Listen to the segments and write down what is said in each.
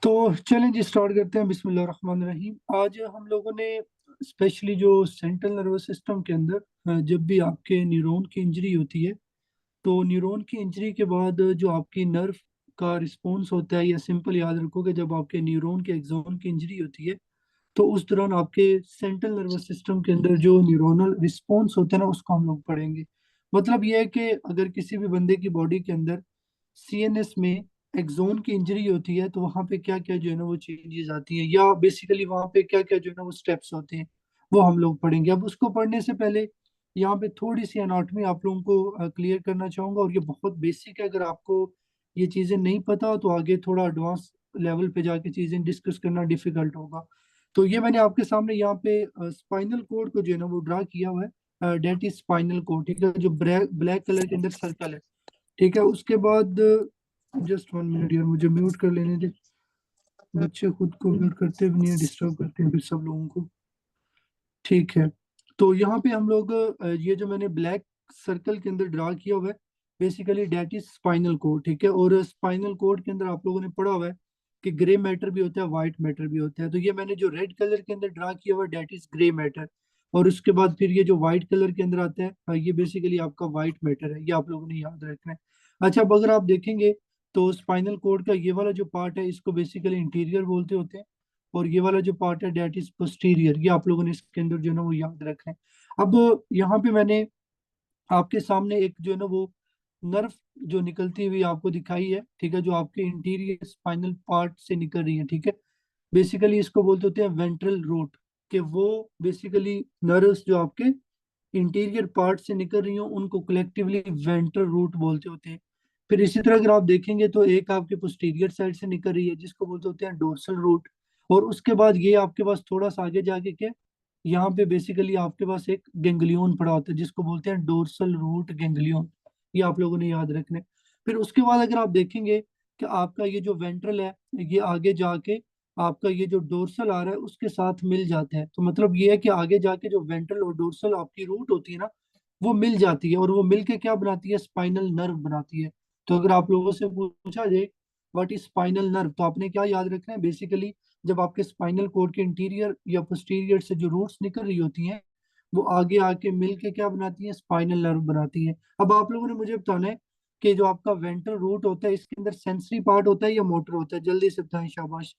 तो चलें जी, स्टार्ट करते हैं। बिस्मिल्लाहिर्रहमानिर्रहीम। आज हम लोगों ने स्पेशली जो सेंट्रल नर्वस सिस्टम के अंदर जब भी आपके न्यूरॉन की इंजरी होती है, तो न्यूरॉन की इंजरी के बाद जो आपकी नर्व का रिस्पॉन्स होता है, या सिंपल याद रखो कि जब आपके न्यूरॉन के एक्सोन की इंजरी होती है, तो उस दौरान आपके सेंट्रल नर्वस सिस्टम के अंदर जो न्यूरोनल रिस्पॉन्स होते हैं ना, उसको हम लोग पढ़ेंगे। मतलब यह है कि अगर किसी भी बंदे की बॉडी के अंदर सीएनएस में एक्सोन की इंजरी होती है, तो वहाँ पे क्या क्या जो है ना वो चेंजेस आती हैं, या बेसिकली वहाँ पे क्या क्या जो है ना वो स्टेप्स होते हैं, वो हम लोग पढ़ेंगे। अब उसको पढ़ने से पहले यहाँ पे थोड़ी सी एनाटॉमी आप लोगों को क्लियर करना चाहूंगा, और ये बहुत बेसिक है। अगर आपको ये चीज़ें नहीं पता तो आगे थोड़ा एडवांस लेवल पे जाके चीज़ें डिस्कस करना डिफिकल्ट होगा। तो ये मैंने आपके सामने यहाँ पे स्पाइनल कोड को जो है ना वो ड्रा किया हुआ है। डेट इज स्पाइनल कोड, ठीक है, जो ब्लैक ब्लैक कलर के अंदर सर्कल है। ठीक है, उसके बाद जस्ट 1 मिनट यार, मुझे म्यूट कर लेने दे। बच्चे खुद को म्यूट करते भी नहीं है, डिस्टर्ब करते हैं फिर सब लोगों को। ठीक है, तो यहाँ पे हम लोग ये जो मैंने ब्लैक सर्कल के अंदर ड्रा किया हुआ है, basically that is spinal cord. ठीक है, और स्पाइनल कोड के अंदर आप लोगों ने पढ़ा हुआ है कि ग्रे मैटर भी होता है, व्हाइट मैटर भी होता है। तो ये मैंने जो रेड कलर के अंदर ड्रा किया हुआ है, डेट इज ग्रे मैटर। और उसके बाद फिर ये जो व्हाइट कलर के अंदर आता है, ये बेसिकली आपका व्हाइट मैटर है। ये आप लोगों ने याद रखना है। अच्छा, अब अगर आप देखेंगे तो स्पाइनल कोड का ये वाला जो पार्ट है, इसको बेसिकली इंटीरियर बोलते होते हैं। और ये वाला जो पार्ट है, डेट इज पोस्टीरियर। ये आप लोगों ने इसके अंदर जो है ना वो याद रखना है। अब यहाँ पे मैंने आपके सामने एक जो है ना वो नर्व जो निकलती हुई आपको दिखाई है, ठीक है, जो आपके इंटीरियर स्पाइनल पार्ट से निकल रही है। ठीक है, बेसिकली इसको बोलते होते हैं वेंट्रल रूट। कि वो बेसिकली नर्व्स जो आपके इंटीरियर पार्ट से निकल रही हो, उनको कलेक्टिवली वेंट्रल रूट बोलते होते हैं। फिर इसी तरह अगर आप देखेंगे तो एक आपके पोस्टीरियर साइड से निकल रही है, जिसको बोलते होते हैं डोर्सल रूट। और उसके बाद ये आपके पास थोड़ा सा आगे जाके के यहाँ पे बेसिकली आपके पास एक गेंगलियन पड़ा होता है, जिसको बोलते हैं डोर्सल रूट गेंगलियन। ये आप लोगों ने याद रखने। फिर उसके बाद अगर आप देखेंगे कि आपका ये जो वेंट्रल है, ये आगे जाके आपका ये जो डोर्सल आ रहा है उसके साथ मिल जाता है। तो मतलब ये है कि आगे जाके जो वेंट्रल और डोर्सल आपकी रूट होती है ना, वो मिल जाती है, और वो मिल के क्या बनाती है, स्पाइनल नर्व बनाती है। तो अगर आप लोगों से पूछा जाए व्हाट इज स्पाइनल नर्व, तो आपने क्या याद रखना है, बेसिकली जब आपके स्पाइनल कोड के इंटीरियर या पोस्टीरियर से जो रूट्स निकल रही होती हैं, वो आगे आके मिल के क्या बनाती हैं, स्पाइनल नर्व बनाती हैं। अब आप लोगों ने मुझे बताना है कि जो आपका वेंट्रल रूट होता है, इसके अंदर सेंसरी पार्ट होता है या मोटर होता है, जल्दी से बताएं, शाबाश।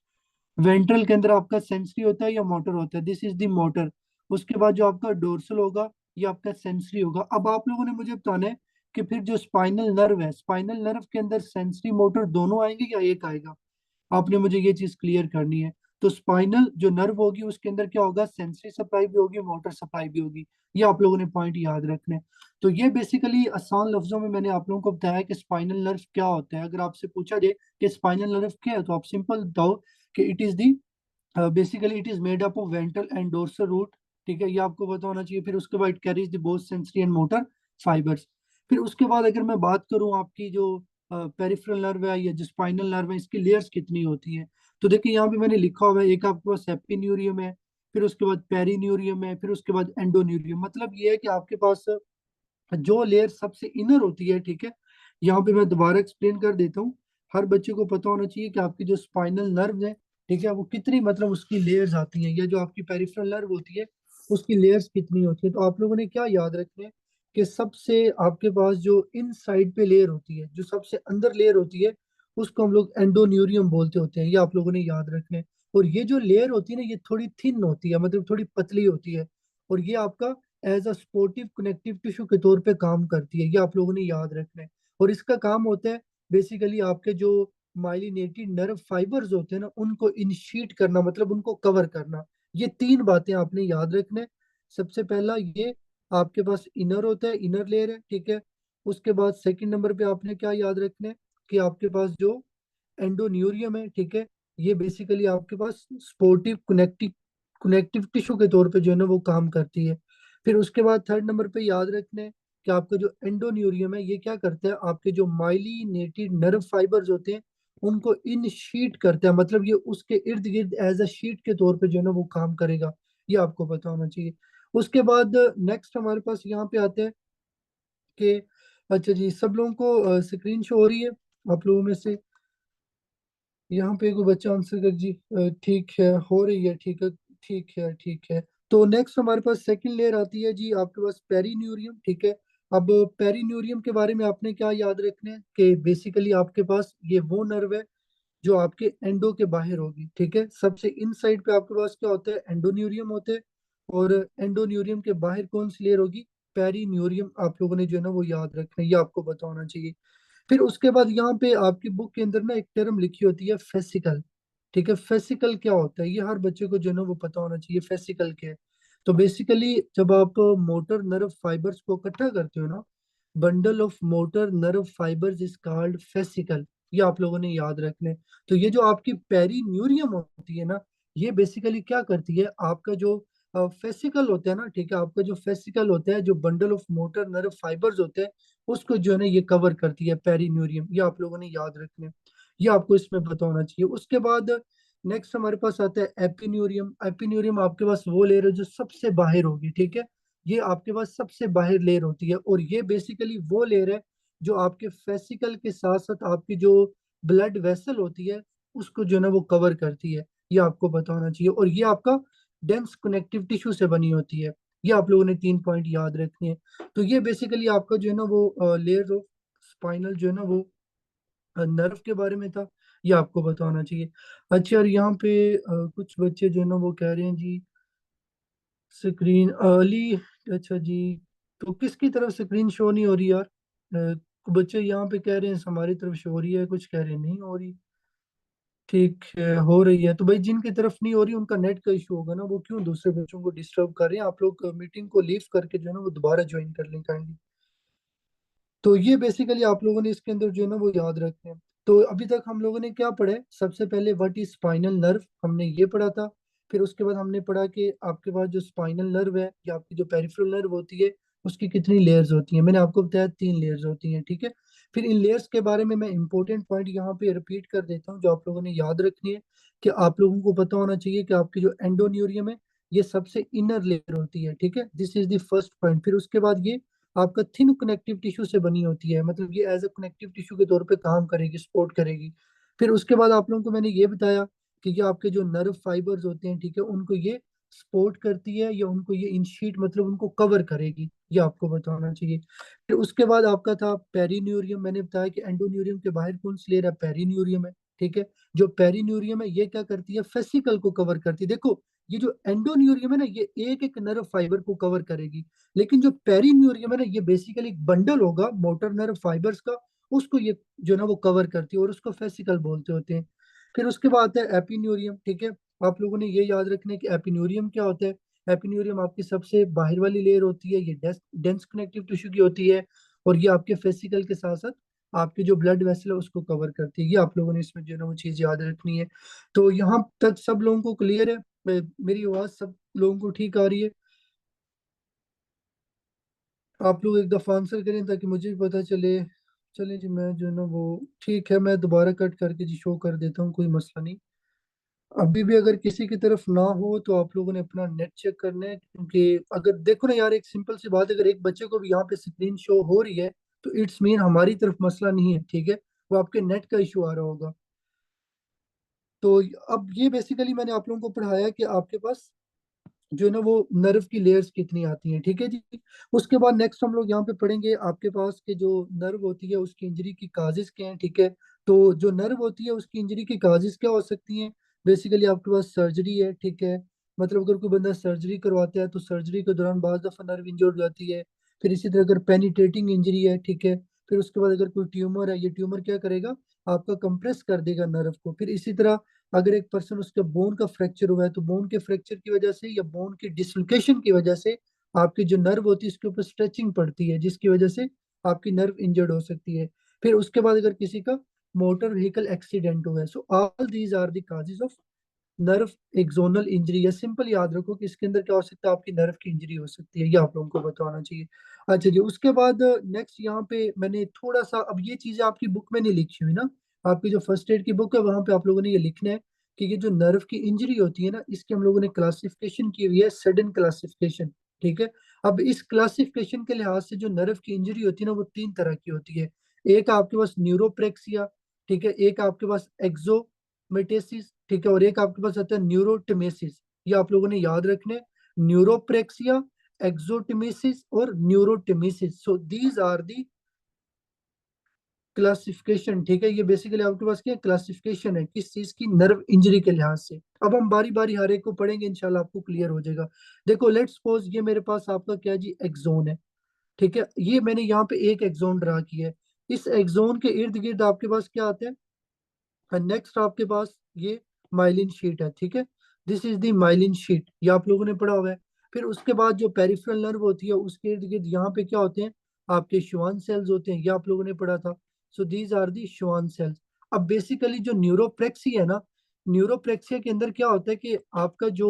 वेंट्रल के अंदर आपका सेंसरी होता है या मोटर होता है, दिस इज द मोटर। उसके बाद जो आपका डोर्सल होगा, ये आपका सेंसरी होगा। अब आप लोगों ने मुझे बताना है कि फिर जो स्पाइनल नर्व है, स्पाइनल नर्व के अंदर सेंसरी मोटर दोनों आएंगे या एक आएगा। आपने मुझे ये चीज क्लियर करनी है। तो स्पाइनल जो नर्व होगी उसके अंदर क्या होगा, सेंसरी सप्लाई भी होगी, मोटर सप्लाई भी होगी। ये आप लोगों ने पॉइंट याद रखने हैं। तो ये बेसिकली आसान लफ्जों में मैंने आप लोगों को बताया कि स्पाइनल नर्व क्या होता है। अगर आपसे पूछा जाए कि स्पाइनल नर्व क्या है, तो आप सिंपल बताओ कि it is the basically it is made up of ventral and dorsal root. ठीक है, ये आपको पता होना चाहिए। फिर उसके बाद carries the both sensory and motor fibres. फिर उसके बाद अगर मैं बात करूं आपकी जो पेरिफेरल नर्व है या जो स्पाइनल नर्व है, इसकी लेयर्स कितनी होती हैं, तो देखिए यहाँ पे मैंने लिखा हुआ है, एक आपके पास एपिन्यूरियम है, फिर उसके बाद पेरिन्यूरियम है, फिर उसके बाद एंडोन्यूरियम। मतलब ये है कि आपके पास जो लेयर सबसे इनर होती है, ठीक है, यहाँ पे मैं दोबारा एक्सप्लेन कर देता हूँ। हर बच्चे को पता होना चाहिए कि आपकी जो स्पाइनल नर्व है, ठीक है, वो कितनी मतलब उसकी लेयर्स आती हैं, या जो आपकी पेरिफेरल नर्व होती है उसकी लेयर्स कितनी होती है। तो आप लोगों ने क्या याद रखना है कि सबसे आपके पास जो इन साइड पे लेयर होती है, जो सबसे अंदर लेयर होती है, उसको हम लोग एंडोन्यूरियम बोलते होते हैं। ये आप लोगों ने याद रखना है। और ये जो लेयर होती है ना, ये थोड़ी थिन होती है, मतलब थोड़ी पतली होती है। और ये आपका as a supportive connective tissue के तौर पे काम करती है। ये आप लोगों ने याद रखना है। और इसका काम होता है बेसिकली आपके जो माइलिनेटेड नर्व फाइबर्स होते हैं ना, उनको इनिशिएट करना, मतलब उनको कवर करना। ये तीन बातें आपने याद रखना है। सबसे पहला ये आपके पास इनर होता है, इनर लेयर है, ठीक है। उसके बाद सेकंड नंबर पे आपने क्या याद रखना है कि आपके पास जो एंडोन्यूरियम है, ठीक है, ये बेसिकली आपके पास स्पोर्टिव कनेक्टिव कनेक्टिव टिश्यू के तौर पे जो है ना वो काम करती है। फिर उसके बाद थर्ड नंबर पे याद रखना है कि आपका जो एंडोन्यूरियम है, ये क्या करता है, आपके जो माइलिनेटेड नर्व फाइबर्स होते हैं उनको इन शीट करता है, मतलब ये उसके इर्द गिर्द एज अ शीट के तौर पे जो है ना वो काम करेगा। ये आपको पता होना चाहिए। उसके बाद नेक्स्ट हमारे पास यहाँ पे आते हैं कि अच्छा जी, सब लोगों को स्क्रीन शो हो रही है आप लोगों में से? यहाँ पे कोई बच्चा आंसर कर जी। ठीक है, हो रही है, ठीक है। ठीक है, ठीक है। तो नेक्स्ट हमारे पास सेकंड लेयर आती है जी, आपके पास पेरिन्यूरियम, ठीक है। अब पेरिन्यूरियम के बारे में आपने क्या याद रखना है कि बेसिकली आपके पास ये वो नर्व है जो आपके एंडो के बाहर होगी, ठीक है। सबसे इन साइड पे आपके पास क्या होता है, एंडोन्यूरियम होते हैं। और एंडोन्यूरियम के बाहर कौन सी लेयर होगी, पेरिन्यूरियम। आप लोगों ने जो है ना वो याद रखना है, ये आपको पता होना चाहिए। फिर उसके बाद यहाँ पे आपकी बुक के अंदर ना एक टर्म लिखी होती है फेसिकल, ठीक है। फेसिकल क्या होता है, ये हर बच्चे को जो है ना वो पता होना चाहिए, फेसिकल क्या है। तो बेसिकली जब आप मोटर नर्व फाइबर्स को इकट्ठा करते हो ना, bundle of motor nerve fibres is called fascicle. ये आप लोगों ने याद रखने। तो ये जो आपकी पेरिन्यूरियम होती है ना, ये बेसिकली क्या करती है, आपका जो फेसिकल होता है ना, ठीक है, आपका जो फेसिकल होता है, जो bundle of motor nerve fibres होते हैं, उसको जो है ना ये कवर करती है, पेरिन्यूरियम। ये आप लोगों ने याद रखने, ये आपको इसमें पता होना चाहिए। उसके बाद नेक्स्ट हमारे पास आता है एपिन्यूरियम। एपिन्यूरियम आपके पास वो लेयर है जो सबसे बाहर होगी, ठीक है। ये आपके पास सबसे बाहर लेयर होती है, और ये बेसिकली वो लेयर है जो आपके फेसिकल के साथ साथ आपकी जो ब्लड वेसल होती है उसको जो है ना वो कवर करती है। ये आपको पता होना चाहिए। और ये आपका डेंस कनेक्टिव टिश्यू से बनी होती है। ये आप लोगों ने 3 पॉइंट याद रखने हैं। तो ये बेसिकली आपका जो है ना वो लेयर ऑफ स्पाइनल जो है ना वो नर्व के बारे में था। ये आपको बताना चाहिए। अच्छा, और यहाँ पे कुछ बच्चे जो है ना वो कह रहे हैं जी स्क्रीन अर्ली। अच्छा जी, तो किसकी तरफ स्क्रीन शो नहीं हो रही यार? बच्चे यहाँ पे कह रहे हैं हमारी तरफ शो हो रही है, कुछ कह रहे हैं नहीं हो रही। ठीक है, हो रही है तो भाई जिनकी तरफ नहीं हो रही उनका नेट का इशू होगा ना, वो क्यों दूसरे बच्चों को डिस्टर्ब कर रहे हैं। आप लोग मीटिंग को लीव करके जो है ना वो दोबारा ज्वाइन कर लें काइंडली। तो ये बेसिकली आप लोगों ने इसके अंदर जो है ना वो याद रखते हैं। तो अभी तक हम लोगों ने क्या पढ़ा है, सबसे पहले व्हाट इज स्पाइनल नर्व, हमने ये पढ़ा था। फिर उसके बाद हमने पढ़ा कि आपके पास जो स्पाइनल नर्व है या आपकी जो पेरिफेरल नर्व होती है उसकी कितनी लेयर्स होती हैं। मैंने आपको बताया 3 लेयर्स होती हैं, ठीक है। फिर इन लेयर्स के बारे में मैं इंपॉर्टेंट पॉइंट यहाँ पे रिपीट कर देता हूँ जो आप लोगों ने याद रखनी है। कि आप लोगों को पता होना चाहिए कि आपकी जो एंडोन्यूरियम है ये सबसे इनर लेयर होती है, ठीक है। This is the first point. फिर उसके बाद ये आपका थिन कनेक्टिव टिश्यू से बनी होती है, मतलब ये एज ए कनेक्टिव टिश्यू के तौर पे काम करेगी, सपोर्ट करेगी। फिर उसके बाद आप लोगों को मैंने ये बताया कि ये आपके जो नर्व फाइबर्स होते हैं, ठीक है, उनको ये सपोर्ट करती है या उनको ये इनशीट मतलब उनको कवर करेगी। ये आपको बताना चाहिए। फिर उसके बाद आपका था पेरिन्यूरियम। मैंने बताया कि एंडोन्यूरियम के बाहर कौन सी लेयर है, पेरिन्यूरियम है, ठीक है। जो पेरिन्यूरियम है ये क्या करती है, फेसिकल को कवर करती है। देखो, ये जो एंडोन्यूरियम है ना ये एक एक नर्व फाइबर को कवर करेगी, लेकिन जो पेरिन्यूरियम है ना ये बेसिकली एक बंडल होगा मोटर नर्व फाइबर्स का, उसको ये जो ना वो कवर करती है और उसको फेसिकल बोलते होते हैं। फिर उसके बाद आता है एपिन्यूरियम, ठीक है। आप लोगों ने ये याद रखना है कि एपिन्यूरियम क्या होता है। एपिन्यूरियम आपकी सबसे बाहर वाली लेयर होती है, ये डेंस कनेक्टिव टिश्यू की होती है, और ये आपके फेसिकल के साथ साथ आपके जो ब्लड वेसल है उसको कवर करती है। ये आप लोगों ने इसमें जो है ना वो चीज याद रखनी है। तो यहाँ तक सब लोगों को क्लियर है? मेरी आवाज सब लोगों को ठीक आ रही है? आप लोग एक दफा आंसर करें ताकि मुझे भी पता चले। चलिए जी, मैं जो है ना वो ठीक है, मैं दोबारा कट करके जी शो कर देता हूँ, कोई मसला नहीं। अभी भी अगर किसी की तरफ ना हो तो आप लोगों ने अपना नेट चेक करना है, क्योंकि अगर देखो ना यार, एक सिंपल सी बात है, अगर एक बच्चे को भी यहाँ पे स्क्रीन शो हो रही है तो इट्स मीन हमारी तरफ मसला नहीं है, ठीक है। वो आपके नेट का इशू आ रहा होगा। तो अब ये बेसिकली मैंने आप लोगों को पढ़ाया कि आपके पास जो है ना वो नर्व की लेयर्स कितनी आती हैं, ठीक है जी। उसके बाद नेक्स्ट हम लोग यहाँ पे पढ़ेंगे आपके पास के जो नर्व होती है उसकी इंजरी की काजिज क्या है, ठीक है। तो जो नर्व होती है उसकी इंजरी की काजिज क्या हो सकती हैं, बेसिकली आपके पास सर्जरी है, ठीक है। मतलब अगर कोई बंदा सर्जरी करवाता है तो सर्जरी के दौरान बाज दफा नर्व इंजर्ड हो जाती है। फिर इसी तरह अगर पेनिट्रेटिंग इंजरी है, ठीक है। फिर उसके बाद अगर कोई ट्यूमर है, ये ट्यूमर क्या करेगा, आपका कंप्रेस कर देगा नर्व को। फिर इसी तरह अगर एक पर्सन उसके बोन का फ्रैक्चर हुआ है तो बोन के फ्रैक्चर की वजह से या बोन की डिसलोकेशन की वजह से आपकी जो नर्व होती है उसके ऊपर स्ट्रेचिंग पड़ती है, जिसकी वजह से आपकी नर्व इंजर्ड हो सकती है। फिर उसके बाद अगर किसी का मोटर व्हीकल एक्सीडेंट हुआ है, so all these are the causes of nerve axonal injury. या सिंपल याद रखो कि इसके अंदर क्या हो सकता है, आपकी नर्व की इंजरी हो सकती है। ये आप लोगों को बताना चाहिए। अच्छा जी, उसके बाद नेक्स्ट यहाँ पे मैंने थोड़ा सा, अब ये चीजें आपकी बुक में नहीं लिखी हुई ना, आपकी जो फर्स्ट एड की बुक है वहां पे आप लोगों ने ये लिखना है कि ये जो नर्व की इंजरी होती है ना इसकी हम लोगों ने क्लासिफिकेशन की हुई है, सडन क्लासिफिकेशन, ठीक है। अब इस क्लासिफिकेशन के लिहाज से जो नर्व की इंजरी होती है ना वो 3 तरह की होती है। एक आपके पास न्यूरोप्रेक्सिया, ठीक है। एक आपके पास एक्सो मेटेसिस, ठीक है, और एक आपके पास आता है न्यूरोटेमेसिस। ये आप लोगों ने याद रखने, न्यूरोप्रेक्सिया, एक्सोटेमेसिस और neurotmesis. So these are the classification, ठीक है। ये बेसिकली आपके पास क्या क्लासिफिकेशन है किस चीज की, नर्व इंजरी के लिहाज से। अब हम बारी बारी हर एक को पढ़ेंगे, इंशाल्लाह आपको क्लियर हो जाएगा। देखो लेट्स सपोज ये मेरे पास आपका क्या जी एक्सोन है, ठीक है। ये मैंने यहाँ पे एक एक्सोन ड्रा किया है। इस एक्सोन के इर्द गिर्द आपके पास क्या आता है, नेक्स्ट आपके पास ये माइलिन शीट है, ठीक है। This is the myelin sheath, ये आप लोगों ने पढ़ा हुआ है। फिर उसके बाद जो पेरिफेरल नर्व होती है उसके इर्द गिर्द यहाँ पे क्या होते हैं, आपके श्वान सेल्स होते हैं, ये आप लोगों ने पढ़ा था। सो these are the Schwann cells. अब बेसिकली जो न्यूरोप्रेक्सी है ना, न्यूरोप्रेक्सिया के अंदर क्या होता है कि आपका जो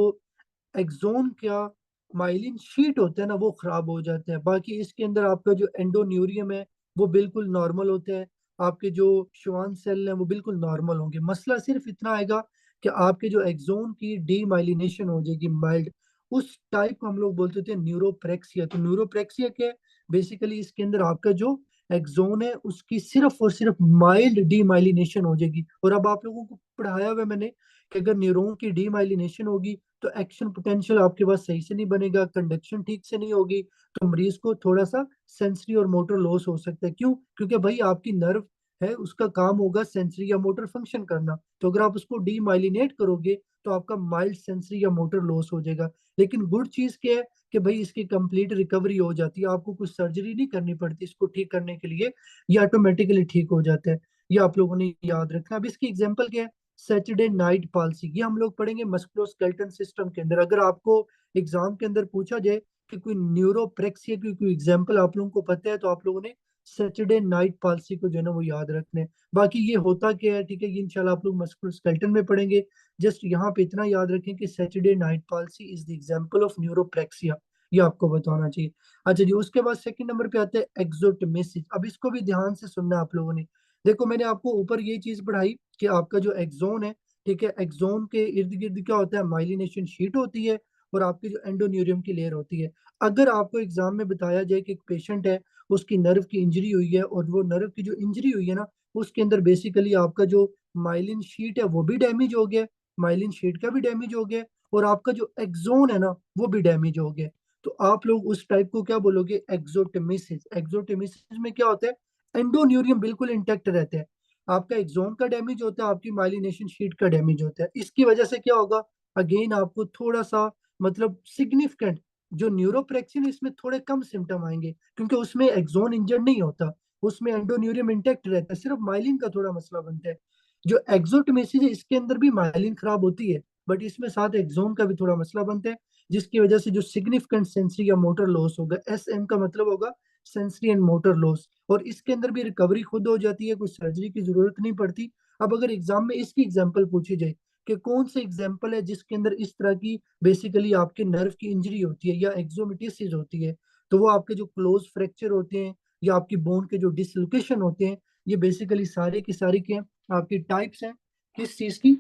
एक्सोन क्या माइलिन शीट होता है ना वो खराब हो जाता है। बाकी इसके अंदर आपका जो एंडोन्यूरियम है वो बिल्कुल नॉर्मल होता है। आपके जो श्वान सेल हैं वो बिल्कुल नॉर्मल होंगे। मसला सिर्फ इतना आएगा कि आपके जो एक्सोन की डीमाइलिनेशन हो जाएगी माइल्ड, उस टाइप को हम लोग बोलते थे न्यूरोप्रेक्सिया। तो न्यूरोप्रेक्सिया क्या है, बेसिकली इसके अंदर आपका जो एक्सोन है उसकी सिर्फ और सिर्फ माइल्ड डीमाइलिनेशन हो जाएगी। और अब आप लोगों को पढ़ाया हुआ है मैंने कि अगर न्यूरॉन की डीमाइलिनेशन होगी तो एक्शन पोटेंशियल आपके पास सही से नहीं बनेगा, कंडक्शन ठीक से नहीं होगी, तो मरीज को थोड़ा सा सेंसरी और मोटर लॉस हो सकता है। क्यों? क्योंकि भाई आपकी नर्व है उसका काम होगा सेंसरी या मोटर फंक्शन करना, तो अगर आप उसको डीमाइलिनेट करोगे तो आपका माइल्ड सेंसरी या मोटर लॉस हो जाएगा। लेकिन गुड चीज क्या है कि भाई इसकी कंप्लीट रिकवरी हो जाती है, आपको कुछ सर्जरी नहीं करनी पड़ती इसको ठीक करने के लिए, ये ऑटोमेटिकली ठीक हो जाता है। ये आप लोगों ने याद रखना। अब इसकी एग्जांपल क्या है, सैटरडे नाइट पॉलिसी, ये हम लोग पढ़ेंगे मस्कुलोस्केलेटल सिस्टम के अंदर। अगर आपको एग्जाम के अंदर पूछा जाए कि कोई न्यूरोप्रेक्सिया की कोई एग्जांपल आप लोगों को पता है तो आप लोगों ने सैटरडे नाइट पॉलिसी को जो है ना वो याद रखना है। बाकी ये होता क्या है, ठीक है, ये इंशाल्लाह आप लोग मस्कुलोस्केलेटल में पढ़ेंगे। जस्ट यहाँ पे इतना याद रखें कि Saturday night palsy is the example of neuropraxia, ये आपको बताना चाहिए। अच्छा जी, उसके बाद सेकंड नंबर पे आता है एक्सोटोमेसिस। अब इसको भी ध्यान से सुनना है आप लोगों ने। देखो मैंने आपको ऊपर ये चीज पढ़ाई कि आपका जो एक्सोन है, ठीक है, एक्सोन के इर्द गिर्द क्या होता है, माइलिनेशन शीट होती है और आपकी जो एंडोन्यूरियम की लेयर होती है। अगर आपको एग्जाम में बताया जाए कि एक पेशेंट है उसकी नर्व की इंजरी हुई है और वो नर्व की जो इंजरी हुई है ना उसके अंदर बेसिकली आपका जो माइलिन शीट है वो भी डैमेज हो गया, माइलिन शीट का भी डैमेज हो गया और आपका जो एक्सोन है ना वो भी डैमेज हो गया। तो आप लोग उस टाइप को क्या बोलोगे, एक्सोटेमिसिस। एक्सोटेमिसिस में क्या होता है, एंडोन्यूरियम बिल्कुल इंटेक्ट रहता है, आपका एक्सोन का डैमेज होता है, आपकी माइलिनेशन शीट का डैमेज होता है। इसकी वजह से क्या होगा, अगेन आपको थोड़ा सा मतलब सिग्निफिकेंट जो न्यूरोप्रेक्सिन इसमें थोड़े कम सिम्टम आएंगे क्योंकि उसमें एक्सोन इंजर्ड नहीं होता, उसमें एंडोन्यूरियम इंटेक्ट रहता है, सिर्फ माइलिन का थोड़ा मसला बनता है। जो एक्सोटोमेसिस है इसके अंदर भी माइलिन खराब होती है बट इसमें साथ एक्सोन का भी थोड़ा मसला बनता है, जिसकी वजह से जो सिग्निफिकेंट सेंसरी या मोटर लॉस होगा, एस एम का मतलब होगा सेंसरी एंड मोटर लॉस, और इसके अंदर भी रिकवरी खुद हो जाती है, कोई सर्जरी की जरूरत नहीं पड़ती। अब अगर एग्जाम में इसकी एग्जांपल पूछी जाए कि कौन सी एग्जांपल है जिसके अंदर इस तरह की बेसिकली आपके नर्व की इंजरी होती है या एक्सोमेटिसिस होती है, तो वो आपके जो क्लोज फ्रैक्चर होते हैं या आपकी बोन के जो डिसलोकेशन होते हैं, ये बेसिकली सारे की सारी के आपकी टाइप्स हैं किस चीज की,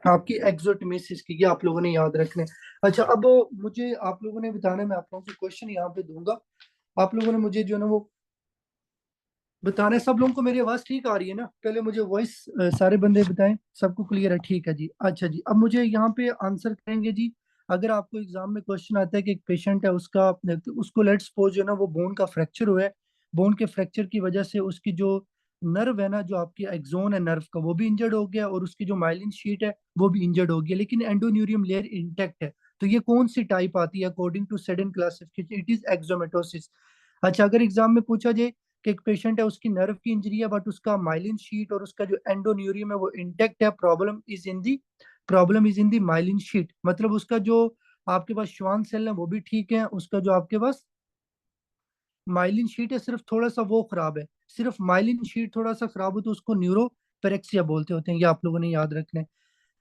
आपकी एक्सोटोमिसिस की, ये आप लोगों ने याद रखना है। अच्छा अब मुझे आप लोगों ने बताना है, मैं आप लोगों को क्वेश्चन यहाँ पे दूंगा, आप लोगों ने मुझे जो है ना वो बताना है। सब लोगों को मेरी आवाज ठीक आ रही है ना, पहले मुझे वॉइस सारे बंदे बताएं सबको क्लियर है, ठीक है जी। अच्छा जी, अब मुझे यहाँ पे आंसर करेंगे जी। अगर आपको एग्जाम में क्वेश्चन आता है कि एक पेशेंट है उसका, उसको लेट्स सपोज जो है ना वो बोन का फ्रैक्चर हुआ है, बोन के फ्रैक्चर की वजह से उसकी जो नर्व है ना, जो आपकी एक्सोन है नर्व का, वो भी इंजर्ड हो गया और उसकी जो माइलिन शीट है वो भी इंजर्ड हो गया, लेकिन एंडोन्यूरियम लेयर इंटेक्ट है। तो ये कौन सी टाइप आती है according to Seddon classification, it is axonotmesis. अच्छा अगर एग्जाम में पूछा जाए कि एक पेशेंट है उसकी नर्व की इंजरी है बट उसका माइलिन शीट और उसका जो एंडोन्यूरियम है वो इंटेक्ट है, problem is in the myelin sheath, मतलब उसका जो आपके पास श्वान सेल है वो भी ठीक है, उसका जो आपके पास माइलिन शीट है सिर्फ थोड़ा सा वो खराब है, सिर्फ माइलिन शीट थोड़ा सा खराब हो तो उसको न्यूरोपेरेक्सिया बोलते होते हैं, ये आप लोगों ने याद रखना है।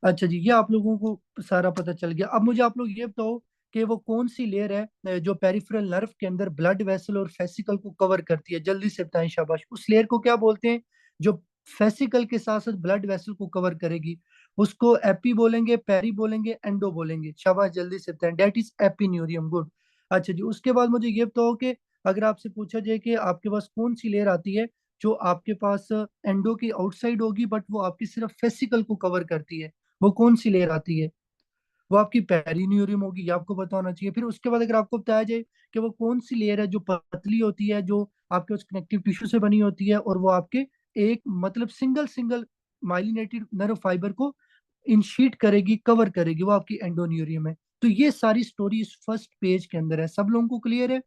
अच्छा जी, ये आप लोगों को सारा पता चल गया। अब मुझे आप लोग ये बताओ कि वो कौन सी लेयर है जो पेरिफेरल नर्व के अंदर ब्लड वेसल और फेसिकल को कवर करती है, जल्दी से बताएं शाबाश। उस लेयर को क्या बोलते हैं जो फेसिकल के साथ साथ ब्लड वेसल को कवर करेगी, उसको एपी बोलेंगे, पेरी बोलेंगे, एंडो बोलेंगे, शाबाश जल्दी से बताएं। That is epineurium, good. अच्छा जी, उसके बाद मुझे ये बताओ कि अगर आपसे पूछा जाए कि आपके पास कौन सी लेयर आती है जो आपके पास एंडो की आउटसाइड होगी, बट वो आपकी सिर्फ फेसिकल को कवर करती है। वो कौन सी लेयर आती है? वो आपकी पेरिन्यूरियम होगी, ये आपको पता होना चाहिए। फिर उसके बाद अगर आपको बताया जाए कि वो कौन सी लेयर है जो पतली होती है, जो आपके उस कनेक्टिव टिश्यू से बनी होती है, और वो आपके एक मतलब single single myelinated nerve fibre को इनशीट करेगी, कवर करेगी, वो आपकी एंडोन्यूरियम है। तो ये सारी स्टोरी इस फर्स्ट पेज के अंदर है। सब लोगों को क्लियर है?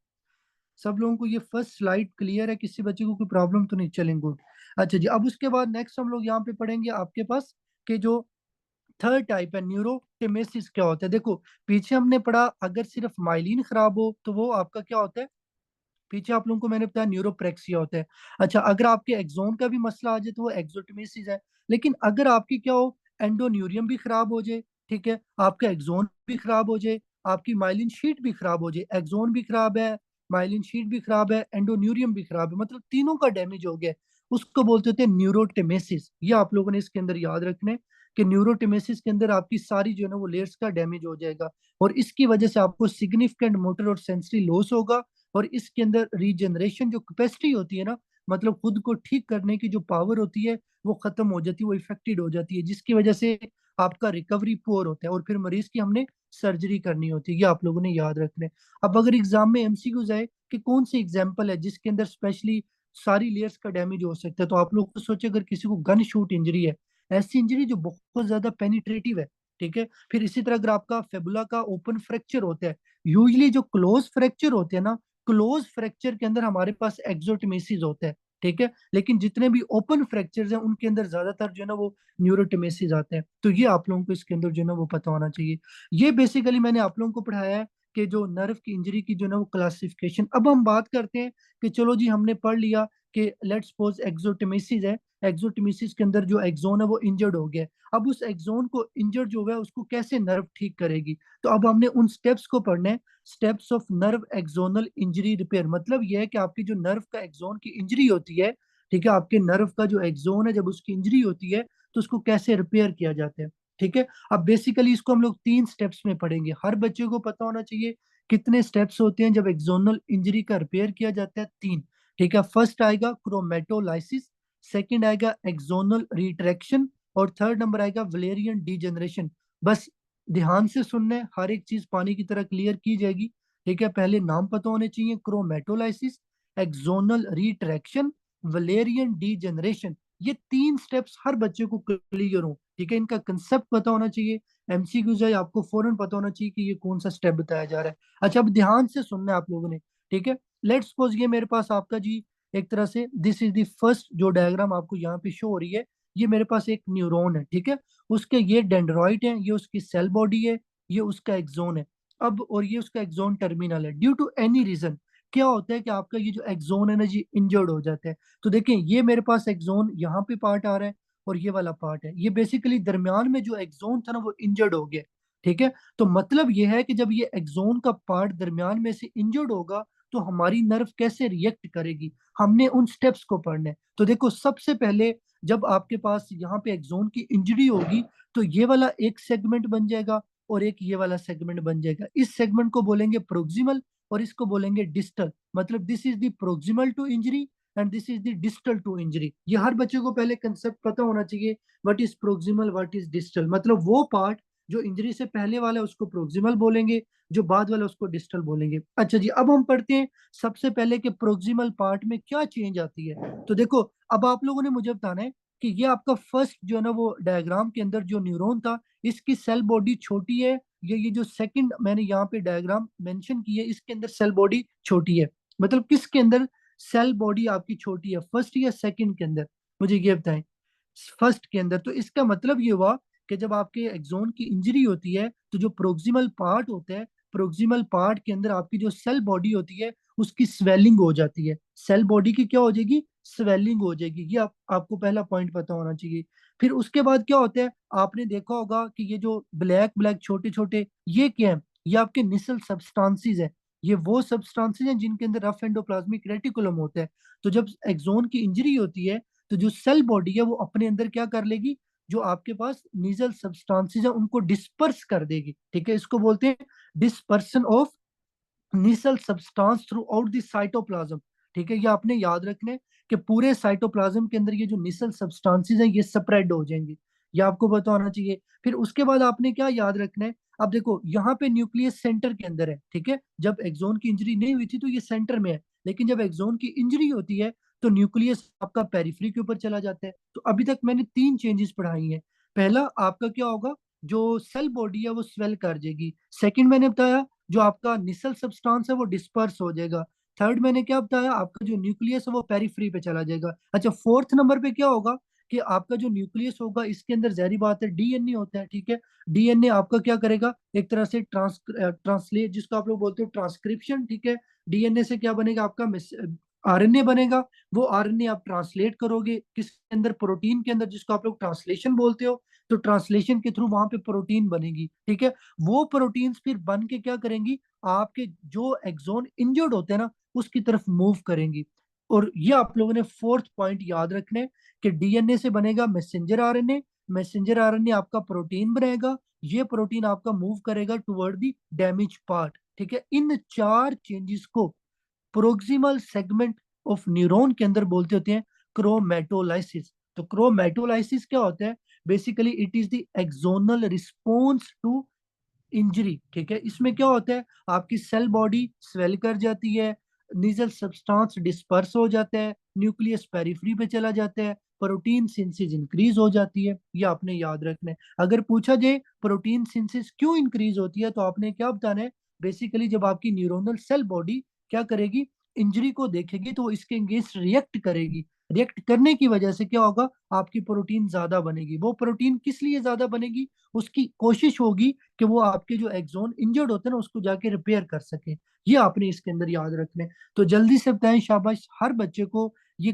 सब लोगों को ये फर्स्ट स्लाइड क्लियर है? किसी बच्चे को कोई प्रॉब्लम तो नहीं? चलेंगे, गुड। अच्छा जी, अब उसके बाद नेक्स्ट हम लोग यहाँ पे पढ़ेंगे आपके पास कि जो थर्ड टाइप है न्यूरोटेमेसिस क्या होता है। देखो, पीछे हमने पढ़ा अगर सिर्फ माइलिन खराब हो तो वो आपका क्या होता है, पीछे आप लोगों को मैंने बताया न्यूरोप्रेक्सिया होता है। अच्छा, अगर आपके एक्सोन का भी मसला आ जाए तो वो एक्सोटोमेसिस है। लेकिन अगर आपकी क्या हो, एंडोन्यूरियम भी खराब हो जाए, ठीक है, आपका एक्सोन भी खराब हो जाए, आपकी माइलिन शीट भी खराब हो जाए, एक्सोन भी खराब है, माइलिन शीट भी खराब है, एंडोन्यूरियम भी खराब है, मतलब तीनों का डैमेज हो गया, उसको बोलते होते हैं न्यूरोटेमेसिस। ये आप लोगों ने इसके अंदर याद रखने कि न्यूरोटेमेसिस के अंदर आपकी सारी जो है ना वो लेयर्स का डैमेज हो जाएगा, और इसकी वजह से आपको सिग्निफिकेंट मोटर और सेंसरी लॉस होगा। और इसके अंदर रीजनरेशन जो कैपेसिटी होती है ना, मतलब खुद को ठीक करने की जो पावर होती है, वो खत्म हो जाती है, वो इफेक्टेड हो जाती है, जिसकी वजह से आपका रिकवरी पुअर होता है, और फिर मरीज की हमने सर्जरी करनी होती है। ये आप लोगों ने याद रखना है। अब अगर एग्जाम में एमसीक्यूज आए कि कौन सी एग्जाम्पल है जिसके अंदर स्पेशली सारी लेयर्स का डैमेज हो सकता है, तो आप लोग तो सोचे अगर किसी को गन शूट इंजरी है, ऐसी इंजरी जो बहुत ज्यादा पेनिट्रेटिव है, ठीक है। फिर इसी तरह अगर आपका फेबुला का ओपन फ्रैक्चर होता है, यूजली जो क्लोज फ्रैक्चर होते हैं ना, क्लोज फ्रैक्चर के अंदर हमारे पास एक्सोटोमेसिस होता है, ठीक है। लेकिन जितने भी ओपन फ्रैक्चर्स हैं उनके अंदर ज्यादातर जो है ना वो न्यूरोटोमेसिस आते हैं। तो ये आप लोगों को इसके अंदर जो है ना वो पता होना चाहिए। ये बेसिकली मैंने आप लोगों को पढ़ाया है कि जो नर्व की इंजरी की जो है ना वो क्लासिफिकेशन। अब हम बात करते हैं कि चलो जी, हमने पढ़ लिया कि लेट्स सपोज एक्सोटोमेसिस है, एक्सोटोमेसिस के अंदर जो एक्सोन है वो इंजर्ड हो गया है। अब उस एक्सोन को इंजर्ड जो है उसको कैसे नर्व ठीक करेगी, तो अब हमने उन स्टेप्स को पढ़ना है। Steps of nerve axonal injury repair, मतलब यह है कि आपकी जो नर्व का एक्सोन की इंजरी होती है, ठीक है, आपके नर्व का जो एक्सोन है जब उसकी इंजरी होती है तो उसको कैसे रिपेयर किया जाता है, ठीक है। अब बेसिकली इसको हम लोग 3 स्टेप्स में पढ़ेंगे। हर बच्चे को पता होना चाहिए कितने स्टेप्स होते हैं जब एक्सोनल इंजरी का रिपेयर किया जाता है। 3, ठीक है। फर्स्ट आएगा क्रोमेटोलाइसिस, सेकंड आएगा एक्सोनल रिट्रैक्शन, और थर्ड नंबर आएगा वलेरियन डीजेनरेशन। बस ध्यान से सुनना है, हर एक चीज पानी की तरह क्लियर की जाएगी, ठीक है। पहले नाम पता होने चाहिए, क्रोमेटोलाइसिस, एक्सोनल रिट्रैक्शन, वलेरियन डीजेनरेशन। ये 3 स्टेप्स हर बच्चे को क्लियर हो, ठीक है। इनका कंसेप्ट पता होना चाहिए। एमसीक्यू है, आपको फौरन पता होना चाहिए कि ये कौन सा स्टेप बताया जा रहा है। अच्छा, अब ध्यान से सुनना है आप लोगों ने, ठीक है। लेट्स सपोज ये मेरे पास आपका जी एक तरह से दिस इज द फर्स्ट जो डायग्राम आपको यहाँ पे शो हो रही है, ये मेरे पास एक न्यूरॉन है, ठीक है। उसके ये डेंड्रॉइट है, ये उसकी सेल बॉडी है, ये उसका एक्सोन है। अब और ये उसका एक्सोन टर्मिनल है। ड्यू टू एनी रीजन क्या होता है कि आपका ये जो एक्सोन है ना जी इंजर्ड हो जाता है। तो देखें, ये मेरे पास एक्सोन यहाँ पे पार्ट आ रहा है, और ये वाला पार्ट है, ये बेसिकली दरमियान में जो एक्सोन था ना वो इंजर्ड हो गया, ठीक है। तो मतलब ये है कि जब ये एक्सोन का पार्ट दरमियान में से इंजर्ड होगा तो हमारी नर्व कैसे रिएक्ट करेगी, हमने उन स्टेप्स को पढ़ना है। तो देखो, सबसे पहले जब आपके पास यहाँ पे एक्सोन की इंजरी होगी तो ये वाला एक सेगमेंट बन जाएगा, और एक ये वाला सेगमेंट बन जाएगा। इस सेगमेंट को बोलेंगे प्रोक्सिमल, और इसको बोलेंगे डिस्टल। मतलब this is the proximal to injury and this is the distal to injury. ये हर बच्चे को पहले कंसेप्ट पता होना चाहिए, what is proximal, what is distal. मतलब वो पार्ट जो इंजरी से पहले वाला है उसको प्रोक्सिमल बोलेंगे, जो बाद वाला उसको डिस्टल बोलेंगे। अच्छा जी, अब हम पढ़ते हैं सबसे पहले कि प्रोक्सिमल पार्ट में क्या चेंज आती है। तो देखो, अब आप लोगों ने मुझे बताना है कि ये आपका फर्स्ट जो है ना वो डायग्राम के अंदर जो न्यूरॉन था, इसकी सेल बॉडी छोटी है, ये जो सेकंड मैंने यहाँ पे डायग्राम मेंशन की है, इसके अंदर सेल बॉडी छोटी है। मतलब किसके अंदर सेल बॉडी आपकी छोटी है, फर्स्ट या सेकंड के अंदर? मुझे ये बताएं। फर्स्ट के अंदर। तो इसका मतलब ये हुआ कि जब आपके एक्सोन की इंजरी होती है तो जो प्रोक्सिमल पार्ट होता है, प्रोक्सिमल पार्ट के अंदर आपकी जो सेल बॉडी होती है उसकी स्वेलिंग हो जाती है। सेल बॉडी की क्या हो जाएगी? स्वेलिंग हो जाएगी। ये आपको पहला पॉइंट पता होना चाहिए। फिर उसके बाद क्या होता है, आपने देखा होगा कि ये जो ब्लैक ब्लैक छोटे छोटे ये क्या है, ये आपके निसल सब्सटेंसेस है। ये वो सब्सटेंसेस हैं जिनके अंदर रफ एंडोप्लाज्मिक रेटिकुलम होता है। तो जब एक्सोन की इंजरी होती है तो जो सेल बॉडी है वो अपने अंदर क्या कर लेगी, जो आपके पास नीजल सब्सटेंसेस है उनको डिस्पर्स कर देगी, ठीक है। इसको बोलते हैं dispersion of Nissl substance throughout the cytoplasm, ठीक है। ये आपने याद रखना है कि पूरे साइटोप्लाज्म के अंदर ये जो निसल सब्सटेंसेस है ये स्प्रेड हो जाएंगे। ये आपको पता होना चाहिए। फिर उसके बाद आपने क्या याद रखना है, अब देखो यहाँ पे न्यूक्लियस सेंटर के अंदर है, ठीक है। जब एक्सोन की इंजरी नहीं हुई थी तो ये सेंटर में है, लेकिन जब एक्सोन की इंजरी होती है तो न्यूक्लियस आपका पेरिफेरी के ऊपर चला जाता है। तो अभी तक मैंने तीन चेंजेस पढ़ाई हैं। पहला आपका क्या होगा, जो सेल बॉडी है वो स्वेल कर जाएगी। सेकंड मैंने बताया जो आपका निसल सब्सटेंस है वो डिस्पर्स हो जाएगा। थर्ड मैंने क्या बताया, आपका जो न्यूक्लियस है वो पेरिफ्री पे चला जाएगा। अच्छा, फोर्थ नंबर पे क्या होगा कि आपका जो न्यूक्लियस होगा इसके अंदर जहरी बात है डीएनए होता है, ठीक है। डीएनए आपका क्या करेगा, एक तरह से ट्रांसलेट, जिसको आप लोग बोलते हो ट्रांसक्रिप्शन, ठीक है। डीएनए से क्या बनेगा, आपका आरएनए बनेगा। वो आरएनए आप ट्रांसलेट करोगे किसके अंदर, प्रोटीन के अंदर, जिसको आप लोग ट्रांसलेशन बोलते हो। तो ट्रांसलेशन के थ्रू वहां पे प्रोटीन बनेगी, ठीक है। वो प्रोटीन्स फिर बन के क्या करेंगी, आपके जो एक्सोन इंजर्ड होते हैं ना उसकी तरफ मूव करेंगी। और ये आप लोगों ने फोर्थ पॉइंट याद रखने कि डीएनए से बनेगा मैसेंजर आरएनए। मैसेंजर आरएनए आपका प्रोटीन बनेगा। ये प्रोटीन आपका मूव करेगा टुवर्ड द डैमेज पार्ट, ठीक है। इन चार चेंजेस को प्रोक्सिमल सेगमेंट ऑफ न्यूरॉन के अंदर बोलते होते हैं क्रोमेटोलाइसिस। तो क्रोमेटोलाइसिस क्या होता है, basically it is the axonal response to injury, ठीक है। इसमें क्या होता है, आपकी सेल बॉडी स्वेल कर जाती है, नीजल सब्सटेंस डिस्पर्स हो जाता है, न्यूक्लियस पेरिफेरी पे चला जाता है, प्रोटीन सिंथेसिस इंक्रीज हो जाती है। ये आपने याद रखना है। अगर पूछा जाए प्रोटीन सिंथेसिस क्यों इंक्रीज होती है तो आपने क्या बताना है, बेसिकली जब आपकी न्यूरोनल सेल बॉडी क्या करेगी, इंजरी को देखेगी तो वो इसके अगेंस्ट रिएक्ट करेगी। रिएक्ट करने की वजह से क्या होगा, आपकी प्रोटीन ज्यादा बनेगी। वो प्रोटीन किस लिए ज्यादा बनेगी, उसकी कोशिश होगी कि वो आपके जो एक्सोन इंजर्ड होते हैं ना उसको जाके रिपेयर कर सके। ये आपने इसके अंदर याद रखना है। तो जल्दी से बताएं शाबाश हर बच्चे को, ये